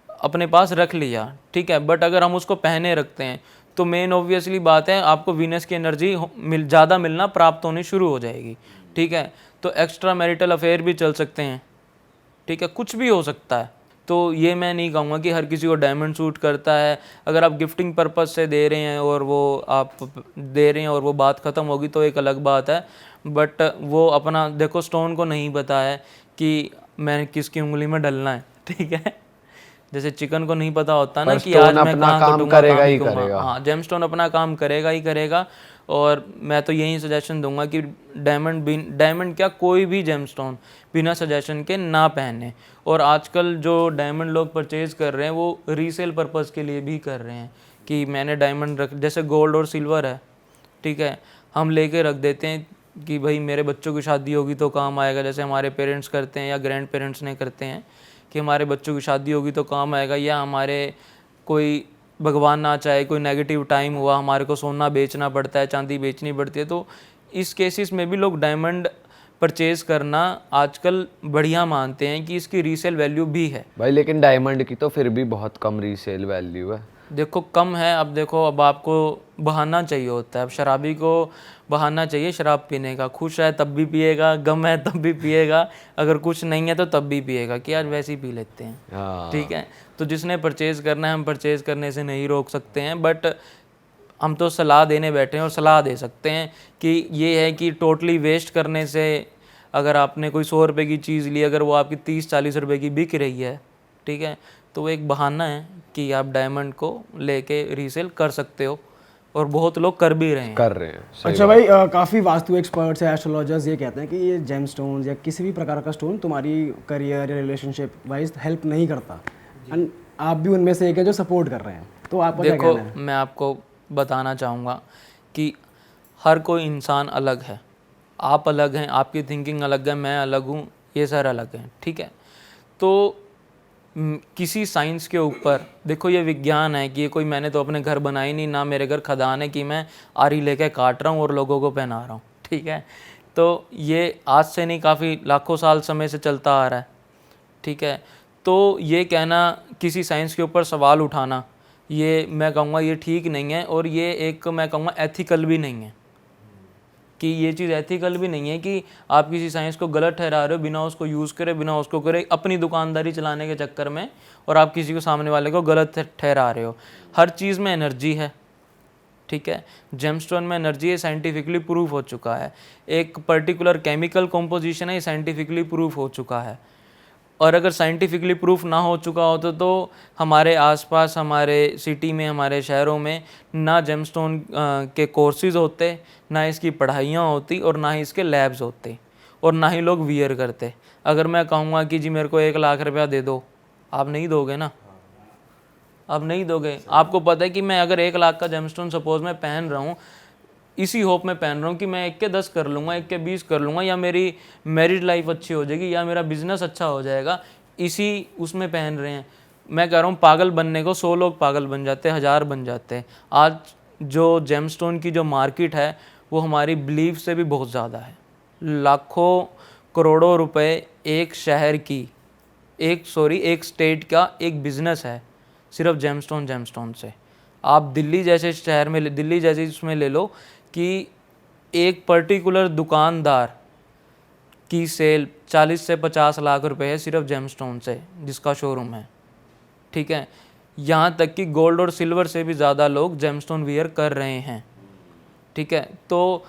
अपने पास रख लिया, ठीक है, बट अगर हम उसको पहने रखते हैं तो मेन ऑब्वियसली बात है आपको वीनस की एनर्जी ज़्यादा मिलना, प्राप्त होनी शुरू हो जाएगी, ठीक है। तो एक्स्ट्रा मैरिटल अफेयर भी चल सकते हैं, ठीक है, कुछ भी हो सकता है। तो ये मैं नहीं कहूँगा कि हर किसी को डायमंड सूट करता है। अगर आप गिफ्टिंग पर्पस से दे रहे हैं और वो आप दे रहे हैं और वो बात ख़त्म होगी तो एक अलग बात है, बट वो अपना देखो स्टोन को नहीं पता है कि मैंने किसकी उंगली में डलना है, ठीक है। जैसे चिकन को नहीं पता होता ना कि आज मैं कहाँ कटूंगा, करेगा ही कहाँ करेगा। हाँ, जेमस्टोन अपना काम करेगा ही करेगा। और मैं तो यही सजेशन दूंगा कि डायमंड क्या, कोई भी जेमस्टोन बिना सजेशन के ना पहने। और आजकल जो डायमंड लोग परचेज कर रहे हैं वो रीसेल पर्पज़ के लिए भी कर रहे हैं कि मैंने डायमंड रख, जैसे गोल्ड और सिल्वर है, ठीक है, हम लेके रख देते हैं कि भाई मेरे बच्चों की शादी होगी तो काम आएगा, जैसे हमारे पेरेंट्स करते हैं या ग्रैंड पेरेंट्स ने करते हैं कि हमारे बच्चों की शादी होगी तो काम आएगा, या हमारे कोई भगवान ना चाहे कोई नेगेटिव टाइम हुआ, हमारे को सोना बेचना पड़ता है, चांदी बेचनी पड़ती है। तो इस केसेस में भी लोग डायमंड परचेज करना आजकल बढ़िया मानते हैं कि इसकी रीसेल वैल्यू भी है भाई, लेकिन डायमंड की तो फिर भी बहुत कम रीसेल वैल्यू है। देखो कम है। अब देखो, अब आपको बहाना चाहिए होता है, अब शराबी को बहाना चाहिए शराब पीने का, खुश है तब भी पिएगा, गम है तब भी पिएगा, अगर कुछ नहीं है तो तब भी पिएगा कि आज वैसे ही पी लेते हैं, हाँ। ठीक है। तो जिसने परचेज़ करना है, हम परचेज़ करने से नहीं रोक सकते हैं, बट हम तो सलाह देने बैठे हैं और सलाह दे सकते हैं कि ये है कि टोटली वेस्ट करने से, अगर आपने कोई 100 रुपये की चीज़ ली, अगर वो आपकी 30-40 रुपये की बिक रही है, ठीक है, तो वो एक बहाना है कि आप डायमंड को लेके रीसेल कर सकते हो, और बहुत लोग कर भी रहे हैं। सही अच्छा भाई, काफ़ी वास्तु एक्सपर्ट्स या एस्ट्रोलॉजर्स ये कहते हैं कि ये जेम स्टोन या किसी भी प्रकार का स्टोन तुम्हारी करियर या रिलेशनशिप वाइज हेल्प नहीं करता, एंड आप भी उनमें से एक है जो सपोर्ट कर रहे हैं, तो आपका क्या देखो, कहना है? मैं आपको बताना चाहूँगा कि हर कोई इंसान अलग है, आप अलग हैं, आपकी थिंकिंग अलग है, मैं अलग हूँ, ये सर अलग हैं, ठीक है। तो किसी साइंस के ऊपर देखो, ये विज्ञान है कि ये कोई, मैंने तो अपने घर बनाए नहीं, ना मेरे घर खदान है कि मैं आरी लेके काट रहा हूँ और लोगों को पहना रहा हूँ, ठीक है। तो ये आज से नहीं, काफ़ी लाखों साल समय से चलता आ रहा है, ठीक है। तो ये कहना, किसी साइंस के ऊपर सवाल उठाना, ये मैं कहूँगा ये ठीक नहीं है, और ये एक मैं कहूँगा एथिकल भी नहीं है, कि ये चीज़ एथिकल भी नहीं है कि आप किसी साइंस को गलत ठहरा रहे हो बिना उसको यूज़ करे, बिना उसको करे, अपनी दुकानदारी चलाने के चक्कर में, और आप किसी को, सामने वाले को गलत ठहरा रहे हो। हर चीज़ में एनर्जी है, ठीक है। जेमस्टोन में एनर्जी है, साइंटिफिकली प्रूफ हो चुका है। एक पर्टिकुलर केमिकल कॉम्पोजिशन है, ये साइंटिफिकली प्रूफ हो चुका है। और अगर साइंटिफिकली प्रूफ ना हो चुका होता तो हमारे आसपास, हमारे सिटी में, हमारे शहरों में ना जेमस्टोन के कोर्सेज होते, ना इसकी पढ़ाइयाँ होती, और ना ही इसके लैब्स होते, और ना ही लोग वियर करते। अगर मैं कहूँगा कि जी मेरे को 1 लाख रुपया दे दो, आप नहीं दोगे ना, आप नहीं दोगे। आपको पता है कि मैं अगर 1 लाख का जेमस्टोन सपोज मैं पहन रहा हूँ, इसी होप में पहन रहा हूँ कि मैं 1 के 10 कर लूँगा, 1 के 20 कर लूँगा, या मेरी मैरिड लाइफ अच्छी हो जाएगी, या मेरा बिजनेस अच्छा हो जाएगा, इसी उसमें पहन रहे हैं। मैं कह रहा हूँ पागल बनने को 100 लोग पागल बन जाते हैं, 1000 बन जाते हैं। आज जो जेमस्टोन की जो मार्केट है वो हमारी बिलीफ से भी बहुत ज़्यादा है। लाखों करोड़ों रुपए एक शहर की, एक स्टेट का एक बिज़नेस है सिर्फ जेमस्टोन से। आप दिल्ली जैसे शहर में, दिल्ली जैसे इसमें ले लो कि एक पर्टिकुलर दुकानदार की सेल 40 से 50 लाख रुपए है सिर्फ जेमस्टोन से, जिसका शोरूम है, ठीक है। यहाँ तक कि गोल्ड और सिल्वर से भी ज़्यादा लोग जेमस्टोन वियर कर रहे हैं, ठीक है। तो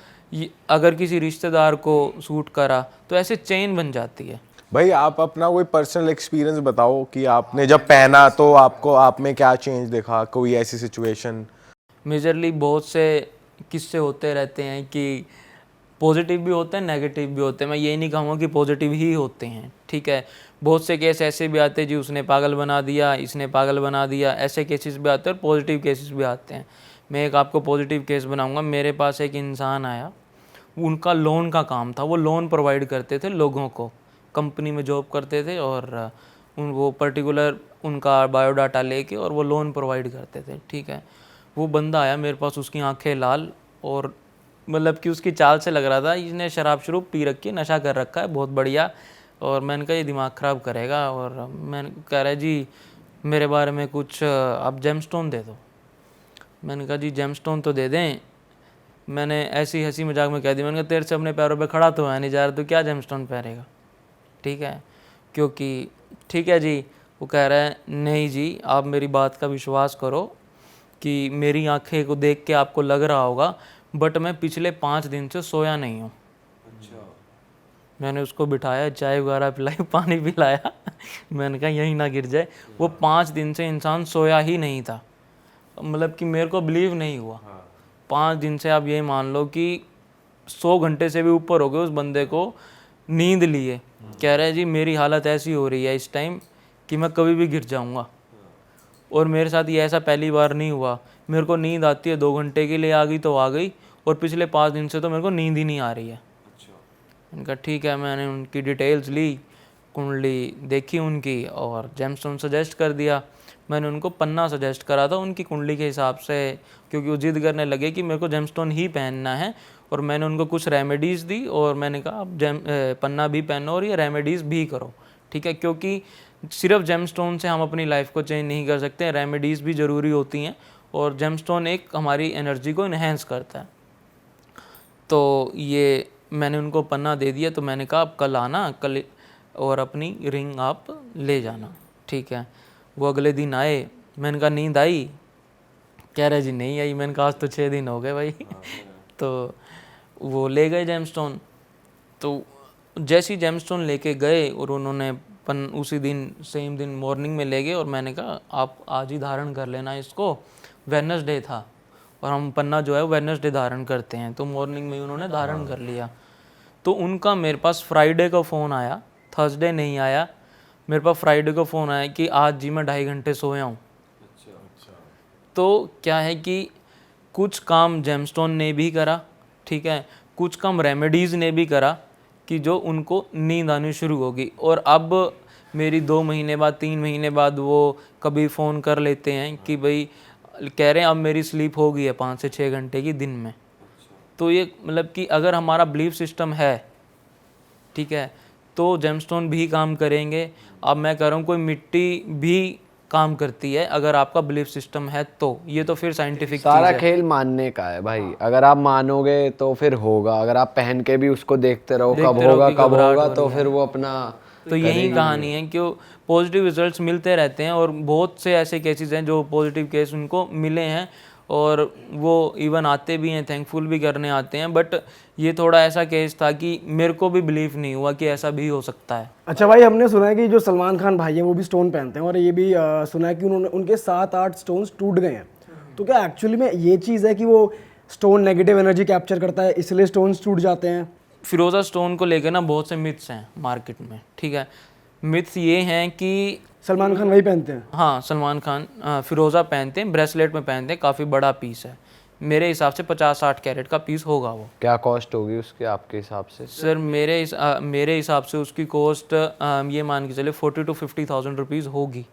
अगर किसी रिश्तेदार को सूट करा तो ऐसे चेन बन जाती है। भाई आप अपना कोई पर्सनल एक्सपीरियंस बताओ कि आपने जब पहना तो आपको, आप में क्या चेंज देखा, कोई ऐसी सिचुएशन? मेजरली बहुत से किस्से होते रहते हैं कि पॉजिटिव भी होते हैं, नेगेटिव भी होते हैं। मैं ये नहीं कहूँगा कि पॉजिटिव ही होते हैं, ठीक है। बहुत से केस ऐसे भी आते हैं जी उसने पागल बना दिया, इसने पागल बना दिया, ऐसे केसेस भी आते हैं, और पॉजिटिव केसेस भी आते हैं। मैं एक आपको पॉजिटिव केस बनाऊँगा। मेरे पास एक इंसान आया, उनका लोन का काम था, वो लोन प्रोवाइड करते थे लोगों को, कंपनी में जॉब करते थे, और वो पर्टिकुलर उनका बायोडाटा लेके और वो लोन प्रोवाइड करते थे, ठीक है। वो बंदा आया मेरे पास, उसकी आंखें लाल, और मतलब कि उसकी चाल से लग रहा था इसने शराब शुरू पी रखी है, नशा कर रखा है बहुत बढ़िया। और मैंने कहा ये दिमाग ख़राब करेगा, और मैंने कह रहा है जी मेरे बारे में कुछ आप जेमस्टोन दे दो। मैंने कहा जी जेमस्टोन तो दे दें। मैंने ऐसी हंसी मजाक में कह दी, मैंने कहा तेरे से अपने पैरों पे खड़ा तो है नहीं जा रहा, तो क्या जेमस्टोन पहनेगा, ठीक है। क्योंकि ठीक है जी, वो कह रहा है नहीं जी आप मेरी बात का विश्वास करो कि मेरी आंखें को देख के आपको लग रहा होगा, बट मैं पिछले 5 दिन से सोया नहीं हूँ। मैंने उसको बिठाया, चाय वगैरह पिलाई, पानी पिलाया। मैंने कहा यहीं ना गिर जाए। वो 5 दिन से इंसान सोया ही नहीं था, मतलब कि मेरे को बिलीव नहीं हुआ। 5 दिन से आप ये मान लो कि 100 घंटे से भी ऊपर हो गए उस बंदे को नींद लिए। कह रहा है जी मेरी हालत ऐसी हो रही है इस टाइम कि मैं कभी भी गिर जाऊंगा, और मेरे साथ ये ऐसा पहली बार नहीं हुआ। मेरे को नींद आती है 2 घंटे के लिए, आ गई तो आ गई, और पिछले 5 दिन से तो मेरे को नींद ही नहीं आ रही है। उनका ठीक है, मैंने उनकी डिटेल्स ली, कुंडली देखी उनकी, और जेमस्टोन सजेस्ट कर दिया। मैंने उनको पन्ना सजेस्ट करा था उनकी कुंडली के हिसाब से, क्योंकि वो जिद करने लगे कि मेरे को जेमस्टोन ही पहनना है। और मैंने उनको कुछ रेमेडीज़ दी, और मैंने कहा आप पन्ना भी पहनो और ये रेमेडीज़ भी करो, ठीक है। क्योंकि सिर्फ जेमस्टोन से हम अपनी लाइफ को चेंज नहीं कर सकते, रेमेडीज़ भी ज़रूरी होती हैं, और जेमस्टोन एक हमारी एनर्जी को इन्हेंस करता है। तो ये मैंने उनको पन्ना दे दिया। तो मैंने कहा आप कल आना, कल, और अपनी रिंग आप ले जाना, ठीक है। वो अगले दिन आए, मैंने कहा नींद आई? कह रहे जी नहीं आई। मैंने कहा आज तो 6 दिन हो गए भाई। तो वो ले गए जेमस्टोन। तो जैसे ही जेमस्टोन लेके गए, और उन्होंने उसी दिन सेम दिन मॉर्निंग में ले गए, और मैंने कहा आप आज ही धारण कर लेना इसको। वेडनेसडे था, और हम पन्ना जो है वो वेडनेसडे धारण करते हैं, तो मॉर्निंग में ही उन्होंने धारण कर लिया। तो उनका मेरे पास फ्राइडे का फ़ोन आया, थर्सडे नहीं आया, मेरे पास फ्राइडे का फ़ोन आया कि आज जी मैं 2.5 घंटे सोया हूँ। तो क्या है कि कुछ काम जेमस्टोन ने भी करा, ठीक है, कुछ काम रेमेडीज़ ने भी करा, कि जो उनको नींद आनी शुरू होगी। और अब मेरी 2 महीने बाद, 3 महीने बाद वो कभी फ़ोन कर लेते हैं कि भाई, कह रहे हैं अब मेरी स्लीप हो गई है 5 से 6 घंटे की दिन में। तो ये मतलब कि अगर हमारा बिलीफ सिस्टम है, ठीक है, तो जेमस्टोन भी काम करेंगे। अब मैं कह रहा हूँ कोई मिट्टी भी काम करती है अगर आपका बिलीफ सिस्टम है, तो ये तो फिर साइंटिफिक सारा चीज़ है। खेल मानने का है भाई, अगर आप मानोगे तो फिर होगा, अगर आप पहन के भी उसको देखते रहो कब देखते रहो होगा कि कब घबराहट होगा, हो तो रही फिर वो अपना तो यही कहानी है कि पॉजिटिव रिजल्ट्स मिलते रहते हैं, और बहुत से ऐसे केसेस हैं जो पॉजिटिव केस उनको मिले हैं, और वो इवन आते भी हैं, थैंकफुल भी करने आते हैं। बट ये थोड़ा ऐसा केस था कि मेरे को भी बिलीव नहीं हुआ कि ऐसा भी हो सकता है। अच्छा भाई, हमने सुना है कि जो सलमान खान भाई हैं वो भी स्टोन पहनते हैं, और ये भी सुना है कि उन्होंने उनके 7-8 स्टोन्स टूट गए हैं। तो क्या एक्चुअली में ये चीज़ है कि वो स्टोन नेगेटिव एनर्जी कैप्चर करता है इसलिए स्टोन्स टूट जाते हैं? फिरोज़ा स्टोन को लेकर ना बहुत से मिथ्स हैं मार्केट में, ठीक है। मिथ्स ये हैं कि सलमान खान वही पहनते हैं? हाँ, सलमान खान फिरोज़ा पहनते हैं, ब्रेसलेट में पहनते हैं, काफ़ी बड़ा पीस है, मेरे हिसाब से 50-60 कैरेट का पीस होगा वो। क्या कॉस्ट होगी उसकी आपके हिसाब से? सर मेरे हिसाब से उसकी कॉस्ट ये मान के चले 40 to 50,000 रुपीज़ होगी।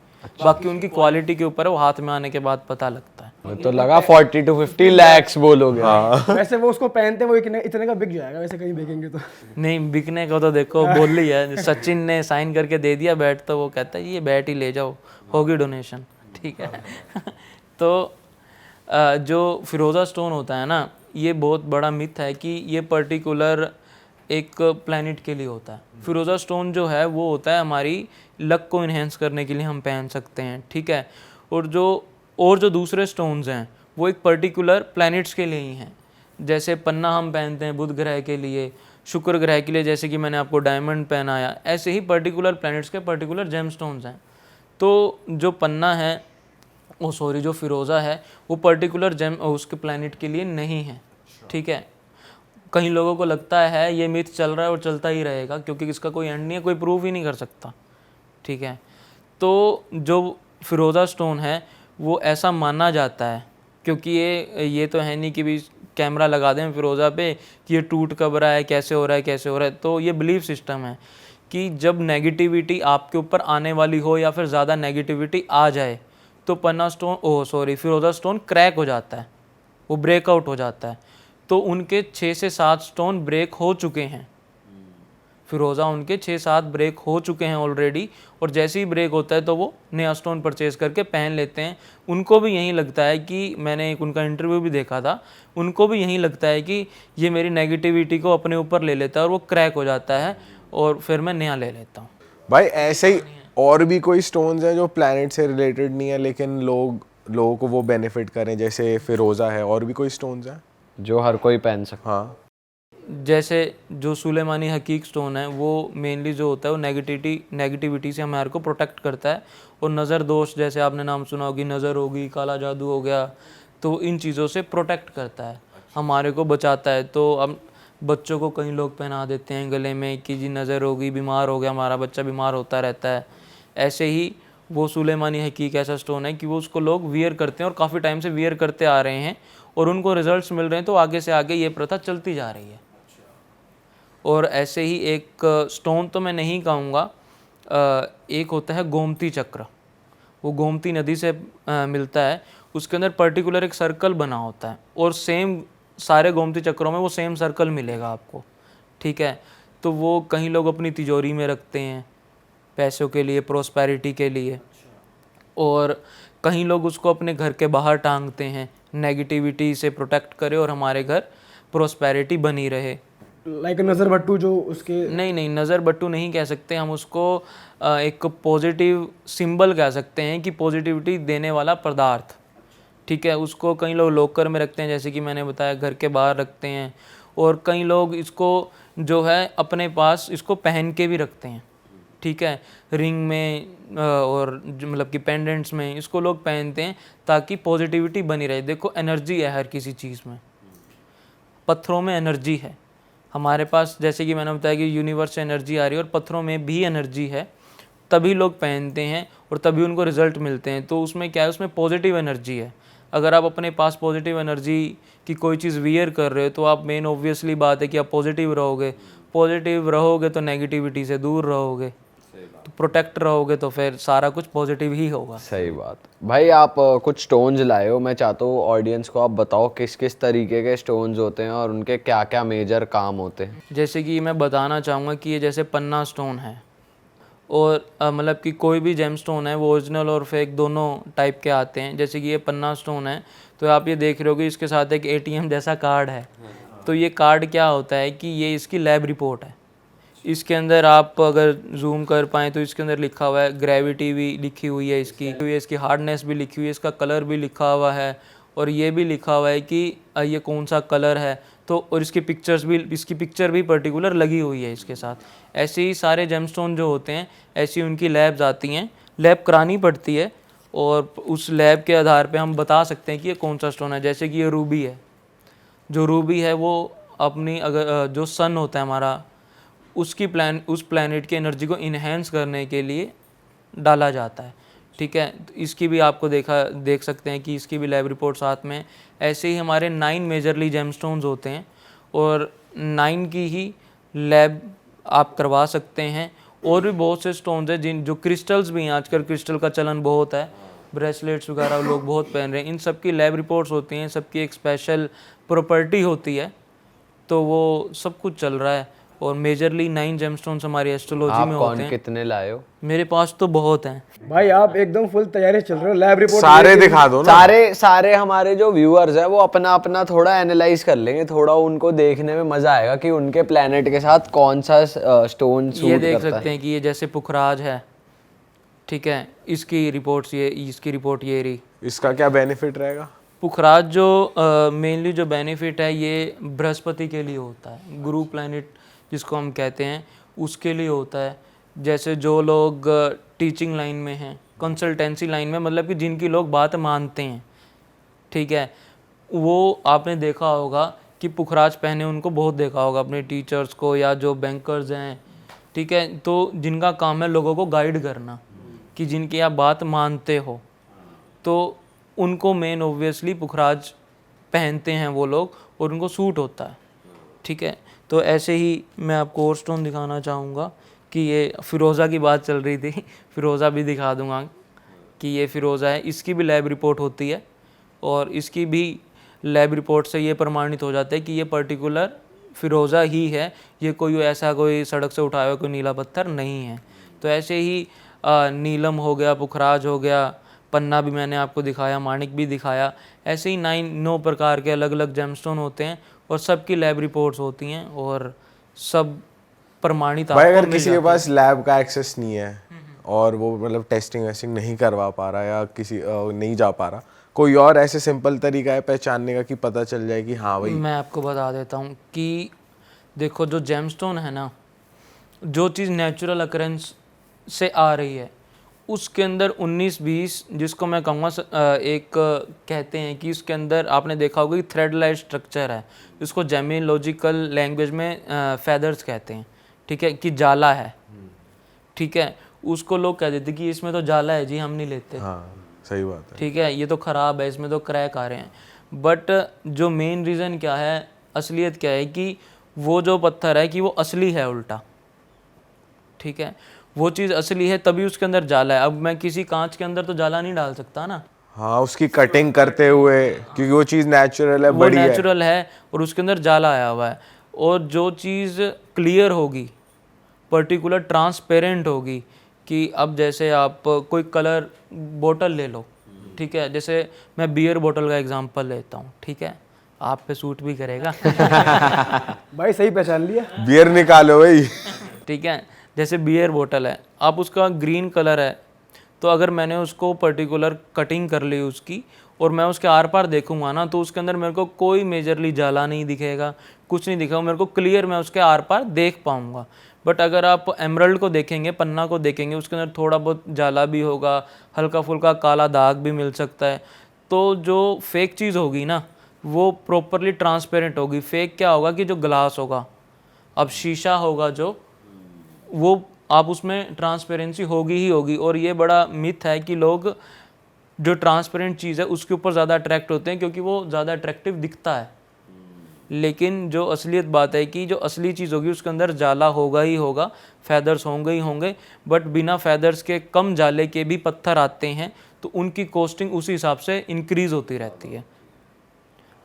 बाकी उनकी क्वालिटी के ऊपर है, वो हाथ में आने के बाद पता लगता है। मुझे तो लगा 40 to 50 lakhs बोलोगे। वैसे वो उसको पहनते हैं, वो इतने का बिक जाएगा वैसे कहीं देखेंगे तो। नहीं, बिकने को तो देखो बोल ली है, सचिन ने साइन करके दे दिया बैट, तो वो कहता है ये बैट ही ले जाओ, होगी डोनेशन, ठीक है। तो जो फिरोज़ा स्टोन होता है ना, ये बहुत बड़ा मिथ है कि ये पर्टिकुलर एक प्लैनेट के लिए होता है। फिरोज़ा स्टोन जो है वो होता है हमारी लक को इन्हेंस करने के लिए हम पहन सकते हैं, ठीक है। और जो दूसरे स्टोन्स हैं वो एक पर्टिकुलर प्लैनेट्स के लिए ही हैं। जैसे पन्ना हम पहनते हैं बुध ग्रह के लिए, शुक्र ग्रह के लिए, जैसे कि मैंने आपको डायमंड पहनाया, ऐसे ही पर्टिकुलर प्लैनेट्स के पर्टिकुलर जेमस्टोन्स हैं। तो जो पन्ना है जो फिरोज़ा है वो पर्टिकुलर जेम उसके प्लैनेट के लिए नहीं है, ठीक है। कई लोगों को लगता है ये मिथ चल रहा है और चलता ही रहेगा, क्योंकि इसका कोई एंड नहीं है, कोई प्रूफ ही नहीं कर सकता, ठीक है। तो जो फिरोज़ा स्टोन है वो ऐसा माना जाता है, क्योंकि ये तो है नहीं कि भी कैमरा लगा दें फिरोज़ा पे कि ये टूट कब रहा है, कैसे हो रहा है, कैसे हो रहा है। तो ये बिलीफ सिस्टम है कि जब नेगेटिविटी आपके ऊपर आने वाली हो या फिर ज़्यादा नेगेटिविटी आ जाए तो फिरोज़ा स्टोन क्रैक हो जाता है, वो ब्रेकआउट हो जाता है। तो उनके 6 से 7 स्टोन ब्रेक हो चुके हैं, फिरोज़ा उनके 6-7 ब्रेक हो चुके हैं ऑलरेडी, और जैसे ही ब्रेक होता है तो वो नया स्टोन परचेज़ करके पहन लेते हैं। उनको भी यही लगता है कि, मैंने एक उनका इंटरव्यू भी देखा था, उनको भी यही लगता है कि ये मेरी नेगेटिविटी को अपने ऊपर ले लेता है और वो क्रैक हो जाता है, और फिर मैं नया ले लेता हूँ। भाई ऐसे ही और भी कोई स्टोन्स हैं जो प्लैनेट से रिलेटेड नहीं है लेकिन लोगों को वो बेनिफिट करें, जैसे फिरोज़ा है, और भी कोई स्टोन्स हैं जो हर कोई पहन सकता? हाँ, जैसे जो सुलेमानी हकीक स्टोन है वो मेनली जो होता है वो नेगेटिविटी से हमारे को प्रोटेक्ट करता है, और नज़र दोष, जैसे आपने नाम सुना होगी, नज़र होगी, काला जादू हो गया, तो इन चीज़ों से प्रोटेक्ट करता है, हमारे को बचाता है। तो अब बच्चों को कई लोग पहना देते हैं गले में कि जी नज़र होगी, बीमार हो गया हमारा बच्चा, बीमार होता रहता है। ऐसे ही वो सुलेमानी हकीक ऐसा स्टोन है कि वो उसको लोग वियर करते हैं और काफ़ी टाइम से वियर करते आ रहे हैं और उनको रिजल्ट्स मिल रहे हैं, तो आगे से आगे ये प्रथा चलती जा रही है। और ऐसे ही एक स्टोन तो मैं नहीं कहूँगा, एक होता है गोमती चक्र, वो गोमती नदी से मिलता है, उसके अंदर पर्टिकुलर एक सर्कल बना होता है, और सेम सारे गोमती चक्रों में वो सेम सर्कल मिलेगा आपको, ठीक है। तो वो कहीं लोग अपनी तिजोरी में रखते हैं पैसों के लिए, प्रोस्पेरिटी के लिए, और कहीं लोग उसको अपने घर के बाहर टांगते हैं, नेगेटिविटी से प्रोटेक्ट करे और हमारे घर प्रोस्पेरिटी बनी रहे। लाइक नज़र बट्टू जो उसके, नहीं, नज़र बट्टू नहीं कह सकते हम उसको, एक पॉजिटिव सिंबल कह सकते हैं कि पॉजिटिविटी देने वाला पदार्थ, ठीक है। उसको कई लोग लॉकर में रखते हैं, जैसे कि मैंने बताया, घर के बाहर रखते हैं, और कई लोग इसको जो है अपने पास इसको पहन के भी रखते हैं, ठीक है। रिंग में और मतलब कि पेंडेंट्स में इसको लोग पहनते हैं ताकि पॉजिटिविटी बनी रहे। देखो एनर्जी है हर किसी चीज़ में, पत्थरों में एनर्जी है हमारे पास, जैसे कि मैंने बताया कि यूनिवर्स से एनर्जी आ रही है और पत्थरों में भी एनर्जी है, तभी लोग पहनते हैं और तभी उनको रिजल्ट मिलते हैं। तो उसमें क्या है, उसमें पॉजिटिव एनर्जी है। अगर आप अपने पास पॉजिटिव एनर्जी की कोई चीज़ वियर कर रहे हो तो आप मेन ऑब्वियसली बात है कि आप पॉजिटिव रहोगे तो नेगेटिविटी से दूर रहोगे, तो प्रोटेक्ट रहोगे तो फिर सारा कुछ पॉजिटिव ही होगा। सही बात। भाई आप कुछ स्टोन्स लाए हो, मैं चाहता हूँ ऑडियंस को आप बताओ किस किस तरीके के स्टोन्स होते हैं और उनके क्या क्या मेजर काम होते हैं। जैसे कि मैं बताना चाहूँगा कि ये जैसे पन्ना स्टोन है, और मतलब कि कोई भी जेम स्टोन है वो ओरिजिनल और फेक दोनों टाइप के आते हैं। जैसे कि ये पन्ना स्टोन है, तो आप ये देख रहे हो कि इसके साथ एक ATM जैसा कार्ड है। तो ये कार्ड क्या होता है कि ये इसकी लैब रिपोर्ट है। इसके अंदर आप अगर जूम कर पाएँ तो इसके अंदर लिखा हुआ है, ग्रेविटी भी लिखी हुई है, इसकी हार्डनेस भी लिखी हुई है, इसका कलर भी लिखा हुआ है, और ये भी लिखा हुआ है कि ये कौन सा कलर है। तो और इसकी पिक्चर भी पर्टिकुलर लगी हुई है इसके साथ। ऐसे ही सारे जेमस्टोन जो होते हैं, ऐसी उनकी लैब्स आती हैं, लैब करानी पड़ती है, और उस लैब के आधार पे हम बता सकते हैं कि ये कौन सा स्टोन है। जैसे कि ये रूबी है, जो रूबी है वो अपनी जो सन होता है हमारा, उस प्लैनेट की एनर्जी को इन्हेंस करने के लिए डाला जाता है। ठीक है, तो इसकी भी आपको देख सकते हैं कि इसकी भी लैब रिपोर्ट साथ में। ऐसे ही हमारे 9 मेजरली जेमस्टोन्स होते हैं, और 9 की ही लैब आप करवा सकते हैं। और भी बहुत से स्टोन्स हैं जो क्रिस्टल्स भी हैं, आजकल क्रिस्टल का चलन बहुत है, ब्रेसलेट्स वगैरह लोग बहुत पहन रहे हैं, इन सब की लैब रिपोर्ट्स होती हैं, सबकी एक स्पेशल प्रॉपर्टी होती है, तो वो सब कुछ चल रहा है। और मेजरली 9 जेमस्टोन्स हमारी एस्ट्रोलॉजी आप में कौन होते हैं। कितने लाए हो? मेरे पास तो बहुत हैं। भाई आप एकदम फुल तैयारी चल रहे हो, लैब रिपोर्ट सारे दिखा दो ना। सारे हमारे जो व्यूअर्स है वो अपना अपना थोड़ा एनालाइज कर लेंगे, थोड़ा उनको देखने में मजा आएगा कि उनके प्लेनेट के साथ कौन सा स्टोन सूट ये देख करता सकते हैं कि ये जैसे पुखराज है, ठीक है, इसकी रिपोर्ट ये रही। इसका क्या बेनिफिट रहेगा? पुखराज जो मेनली जो बेनिफिट है ये बृहस्पति के लिए होता है, गुरु प्लैनेट जिसको हम कहते हैं, उसके लिए होता है। जैसे जो लोग टीचिंग लाइन में हैं, कंसल्टेंसी लाइन में, मतलब कि जिनकी लोग बात मानते हैं, ठीक है, वो आपने देखा होगा कि पुखराज पहने उनको बहुत देखा होगा अपने टीचर्स को, या जो बैंकर्स हैं, ठीक है, तो जिनका काम है लोगों को गाइड करना, कि जिनकी आप बात मानते हो, तो उनको मेन ऑब्वियसली पुखराज पहनते हैं वो लोग, और उनको सूट होता है। ठीक है, तो ऐसे ही मैं आपको और स्टोन दिखाना चाहूँगा कि ये फ़िरोज़ा की बात चल रही थी, फ़िरोज़ा भी दिखा दूँगा कि ये फ़िरोज़ा है। इसकी भी लैब रिपोर्ट होती है, और इसकी भी लैब रिपोर्ट से ये प्रमाणित हो जाता है कि ये पर्टिकुलर फ़िरोज़ा ही है, ये कोई सड़क से उठाया हुआ कोई नीला पत्थर नहीं है। तो ऐसे ही नीलम हो गया, पुखराज हो गया, पन्ना भी मैंने आपको दिखाया, माणिक भी दिखाया। ऐसे ही 9 प्रकार के अलग अलग जेमस्टोन होते हैं, और सबकी लैब रिपोर्ट्स होती हैं, और सब प्रमाणित भाई आपको अगर मिल किसी के जाती पास लैब का एक्सेस नहीं है और वो मतलब टेस्टिंग वेस्टिंग नहीं करवा पा रहा, या किसी नहीं जा पा रहा, कोई और ऐसे सिंपल तरीका है पहचानने का कि पता चल जाए कि हाँ भाई? मैं आपको बता देता हूँ कि देखो, जो जेमस्टोन है ना, जो चीज़ नेचुरल अकरेंस से आ रही है, उसके अंदर 19-20 जिसको मैं कहूँगा एक कहते हैं कि उसके अंदर आपने देखा होगा कि थ्रेड लाइट स्ट्रक्चर है, इसको जेमिनोलॉजिकल लैंग्वेज में फेदर्स कहते हैं। ठीक है, कि जाला है। ठीक है, उसको लोग कह देते कि इसमें तो जाला है जी, हम नहीं लेते। हाँ सही बात है। ठीक है, ये तो ख़राब है, इसमें तो क्रैक आ रहे हैं। बट जो मेन रीज़न क्या है, असलियत क्या है कि वो जो पत्थर है कि वो असली है उल्टा। ठीक है, वो चीज़ असली है तभी उसके अंदर जाला है। अब मैं किसी कांच के अंदर तो जाला नहीं डाल सकता ना। हाँ, उसकी कटिंग करते हुए, क्योंकि वो चीज़ नेचुरल है, वो बड़ी है। नेचुरल है और उसके अंदर जाला आया हुआ है। और जो चीज़ क्लियर होगी, पर्टिकुलर ट्रांसपेरेंट होगी, कि अब जैसे आप कोई कलर बोतल ले लो, ठीक है, जैसे मैं बियर बोतल का एग्जांपल लेता हूँ, ठीक है, आप पे सूट भी करेगा। भाई सही पहचान लिया। बियर निकालो भाई। ठीक है, जैसे बियर बोतल है, आप उसका ग्रीन कलर है, तो अगर मैंने उसको पर्टिकुलर कटिंग कर ली उसकी, और मैं उसके आर पार देखूंगा ना, तो उसके अंदर मेरे को कोई मेजरली जाला नहीं दिखेगा, कुछ नहीं दिखेगा, मेरे को क्लियर मैं उसके आर पार देख पाऊंगा। बट अगर आप एमरल्ड को देखेंगे, पन्ना को देखेंगे, उसके अंदर थोड़ा बहुत जाला भी होगा, हल्का फुल्का काला दाग भी मिल सकता है। तो जो फेक चीज़ होगी ना, वो प्रॉपरली ट्रांसपेरेंट होगी। फेक क्या होगा कि जो ग्लास होगा, अब शीशा होगा जो, वो आप उसमें ट्रांसपेरेंसी होगी ही होगी। और ये बड़ा मिथ है कि लोग जो ट्रांसपेरेंट चीज़ है उसके ऊपर ज़्यादा अट्रैक्ट होते हैं, क्योंकि वो ज़्यादा अट्रैक्टिव दिखता है। लेकिन जो असलियत बात है कि जो असली चीज़ होगी उसके अंदर जाला होगा ही होगा, फैदर्स होंगे ही होंगे, बट बिना फैदर्स के कम जाले के भी पत्थर आते हैं तो उनकी कॉस्टिंग उसी हिसाब से इंक्रीज़ होती रहती है।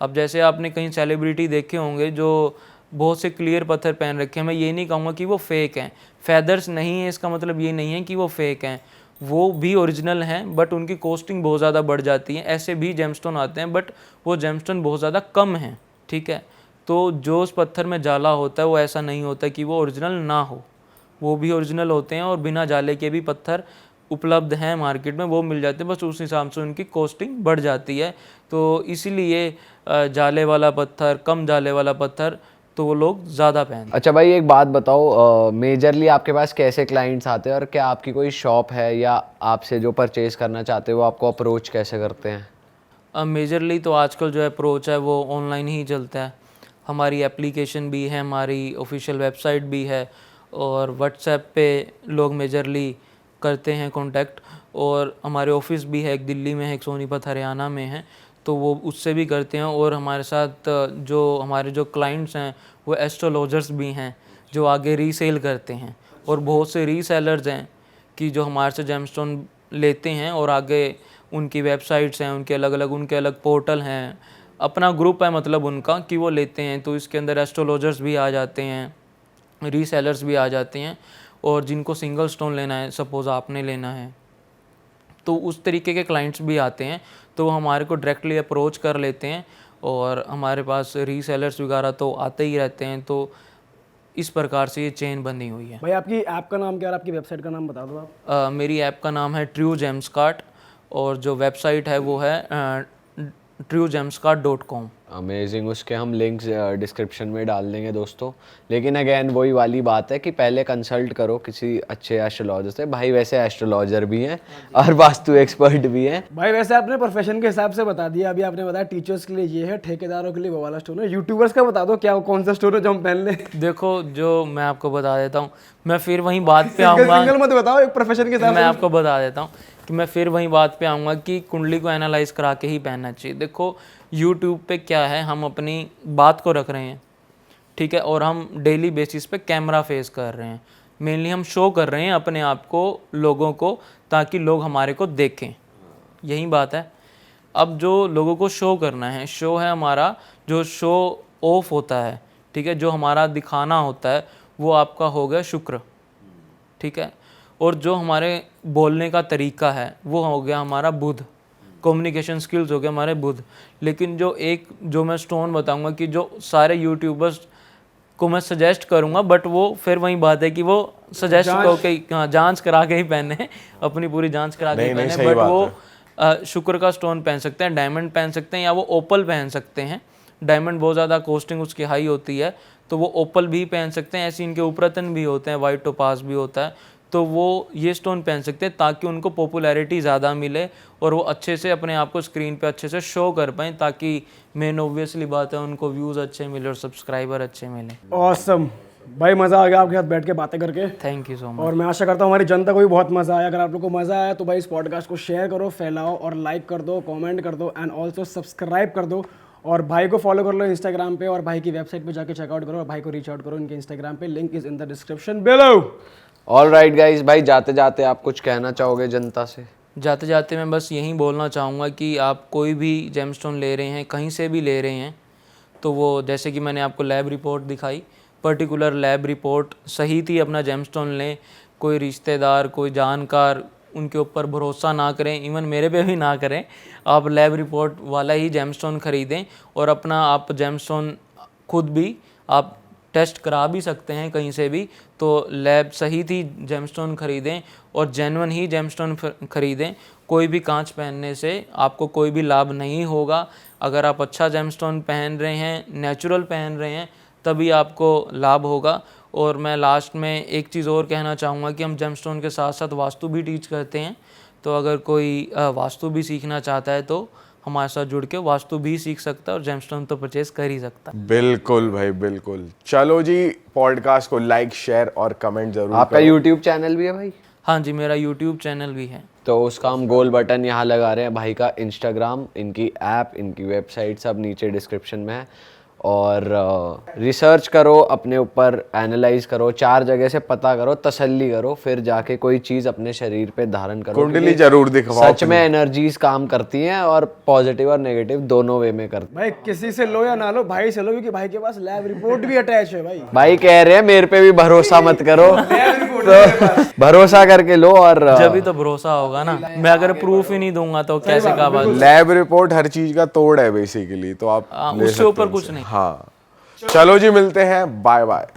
अब जैसे आपने कहीं सेलिब्रिटी देखे होंगे जो बहुत से क्लियर पत्थर पहन रखे हैं, मैं ये नहीं कहूँगा कि वो फेक हैं, फैदर्स नहीं है इसका मतलब ये नहीं है कि वो फेक हैं, वो भी ओरिजिनल हैं, बट उनकी कॉस्टिंग बहुत ज़्यादा बढ़ जाती है। ऐसे भी जेमस्टोन आते हैं बट वो जेमस्टोन बहुत ज़्यादा कम हैं, ठीक है। तो जो उस पत्थर में जाला होता है वो ऐसा नहीं होता कि वो ओरिजिनल ना हो, वो भी ओरिजिनल होते हैं और बिना जाले के भी पत्थर उपलब्ध हैं मार्केट में, वो मिल जाते हैं, बस उस हिसाब से उनकी कॉस्टिंग बढ़ जाती है। तो इसीलिए जाले वाला पत्थर, कम जाले वाला पत्थर तो वो लोग ज़्यादा पहनते हैं। अच्छा भाई एक बात बताओ, मेजरली आपके पास कैसे क्लाइंट्स आते हैं और क्या आपकी कोई शॉप है या आपसे जो परचेज करना चाहते हैं वो आपको अप्रोच कैसे करते हैं? अब मेजरली तो आजकल जो अप्रोच है वो ऑनलाइन ही चलता है। हमारी एप्लीकेशन भी है, हमारी ऑफिशियल वेबसाइट भी है और व्हाट्सएप पे लोग मेजरली करते हैं कांटेक्ट, और हमारे ऑफिस भी है, एक दिल्ली में है, एक सोनीपत हरियाणा में है, तो वो उससे भी करते हैं। और हमारे साथ जो हमारे जो क्लाइंट्स हैं वो एस्ट्रोलॉजर्स भी हैं जो आगे रीसेल करते हैं, और बहुत से रीसेलर्स हैं कि जो हमारे से जेमस्टोन लेते हैं और आगे उनकी वेबसाइट्स हैं, उनके अलग पोर्टल हैं, अपना ग्रुप है मतलब उनका कि वो लेते हैं। तो इसके अंदर एस्ट्रोलॉजर्स भी आ जाते हैं, रीसेलर्स भी आ जाते हैं, और जिनको सिंगल स्टोन लेना है, सपोज़ आपने लेना है, तो उस तरीके के क्लाइंट्स भी आते हैं, तो वो हमारे को डायरेक्टली अप्रोच कर लेते हैं। और हमारे पास रीसेलर्स वगैरह तो आते ही रहते हैं। तो इस प्रकार से ये चेन बनी हुई है। भाई आपकी ऐप का नाम क्या है और आपकी वेबसाइट का नाम बता दो आप। मेरी ऐप का नाम है ट्रू जेम्सकार्ट, और जो वेबसाइट है वो है truegemscart.com। अमेजिंग, उसके हम लिंक्स डिस्क्रिप्शन में डाल देंगे दोस्तों। लेकिन अगेन वही वाली बात है कि पहले कंसल्ट करो किसी अच्छे एस्ट्रोलॉजर से। भाई वैसे एस्ट्रोलॉजर भी हैं और वास्तु एक्सपर्ट भी हैं। भाई वैसे आपने प्रोफेशन के हिसाब से बता दिया, अभी आपने बताया टीचर्स के लिए ये है, ठेकेदारों के लिए वो वाला स्टोन है, यूट्यूबर्स का बता दो क्या कौन सा स्टोन है जो हम पहन लें। देखो, जो मैं आपको बता देता हूँ, मैं फिर वहीं बात पे आऊँगा, सिंगल मत बताओ, एक प्रोफेशन के हिसाब मैं से। आपको बता देता हूँ कि मैं फिर वहीं बात पे आऊँगा कि कुंडली को एनालाइज करा के ही पहनना चाहिए। देखो यूट्यूब पे क्या है, हम अपनी बात को रख रहे हैं, ठीक है, और हम डेली बेसिस पे कैमरा फेस कर रहे हैं, मेनली हम शो कर रहे हैं अपने आप को लोगों को, ताकि लोग हमारे को देखें, यही बात है। अब जो लोगों को शो करना है, शो है हमारा, जो शो ऑफ होता है, ठीक है, जो हमारा दिखाना होता है वो आपका हो गया शुक्र, ठीक है, और जो हमारे बोलने का तरीका है वो हो गया हमारा बुध, कम्युनिकेशन स्किल्स हो गए हमारे बुध। लेकिन जो मैं स्टोन बताऊंगा कि जो सारे यूट्यूबर्स को मैं सजेस्ट करूंगा, बट वो फिर वही बात है कि वो सजेस्ट को हाँ जांच करा के ही पहने, अपनी पूरी जांच करा के ही पहने, बट वो शुक्र का स्टोन पहन सकते हैं, डायमंड पहन सकते हैं, या वो ओपल पहन सकते हैं। डायमंड बहुत ज़्यादा कॉस्टिंग उसकी हाई होती है, तो वो ओपल भी पहन सकते हैं। ऐसे इनके उपरतन भी होते हैं, वाइट टोपाज भी होता है, तो वो ये स्टोन पहन सकते हैं ताकि उनको पॉपुलैरिटी ज़्यादा मिले और वो अच्छे से अपने आप को स्क्रीन पे अच्छे से शो कर पाएँ, ताकि मेन ऑब्वियसली बात है उनको व्यूज़ अच्छे मिले और सब्सक्राइबर अच्छे मिले। ऑसम भाई, मज़ा आ गया आपके साथ बैठ के बातें करके। Thank you so much. और मैं आशा करता हूँ हमारी जनता को भी बहुत मज़ा आया। अगर आप लोग को मज़ा आया तो भाई इस पॉडकास्ट को शेयर करो, फैलाओ और लाइक कर दो, कमेंट कर दो एंड ऑल्सो सब्सक्राइब कर दो। और भाई को फॉलो कर लो इंस्टाग्राम पे, और भाई की वेबसाइट पे जाके चेकआउट करो और भाई को रीच आउट करो इनके इंस्टाग्राम पे, link is in the description below. Alright guys, भाई जाते जाते आप कुछ कहना चाहोगे जनता से? जाते जाते मैं बस यही बोलना चाहूँगा कि आप कोई भी जेमस्टोन ले रहे हैं, कहीं से भी ले रहे हैं, तो वो जैसे कि मैंने आपको लैब रिपोर्ट दिखाई, पर्टिकुलर लैब रिपोर्ट सही थी, अपना जेमस्टोन लें। कोई रिश्तेदार, कोई जानकार, उनके ऊपर भरोसा ना करें, इवन मेरे पे भी ना करें, आप लैब रिपोर्ट वाला ही जेमस्टोन ख़रीदें और अपना आप जेमस्टोन खुद भी आप टेस्ट करा भी सकते हैं कहीं से भी। तो लैब सही थी, जेमस्टोन ख़रीदें और जेन्युइन ही जेमस्टोन ख़रीदें। कोई भी कांच पहनने से आपको कोई भी लाभ नहीं होगा। अगर आप अच्छा जेमस्टोन पहन रहे हैं, नेचुरल पहन रहे हैं, तभी आपको लाभ होगा। और मैं लास्ट में एक चीज़ और कहना चाहूँगा कि हम जेमस्टोन के साथ साथ वास्तु भी टीच करते हैं, तो अगर कोई वास्तु भी सीखना चाहता है तो हमारे साथ जुड़ के वास्तु भी सीख सकता है और जेमस्टोन तो परचेज कर ही सकता है। बिल्कुल भाई बिल्कुल। चलो जी, पॉडकास्ट को लाइक, शेयर और कमेंट जरूर आपका करो। यूट्यूब चैनल भी है भाई? हाँ जी, मेरा यूट्यूब चैनल भी है। तो उसका हम गोल बटन यहाँ लगा रहे हैं। भाई का इंस्टाग्राम, इनकी ऐप, इनकी वेबसाइट सब नीचे डिस्क्रिप्शन में है। और रिसर्च करो, अपने ऊपर एनालाइज करो, 4 जगह से पता करो, तसल्ली करो, फिर जाके कोई चीज़ अपने शरीर पे धारण करो। कुंडली जरूर दिखवाओ। सच में एनर्जीज काम करती हैं और पॉजिटिव और नेगेटिव दोनों वे में करती हैं। भाई किसी से लो या ना लो, भाई से लो, क्योंकि भाई के पास लैब रिपोर्ट भी अटैच है भाई। भाई कह रहे हैं मेरे पे भी भरोसा मत करो, तो भरोसा करके लो। और जब भी तो भरोसा होगा ना, मैं अगर प्रूफ ही नहीं दूंगा तो कैसे का बात। लैब रिपोर्ट हर चीज का तोड़ है बेसिकली, तो आप ले उससे सकते ऊपर हैं कुछ उसे। नहीं। हाँ, चलो जी, मिलते हैं, बाय बाय।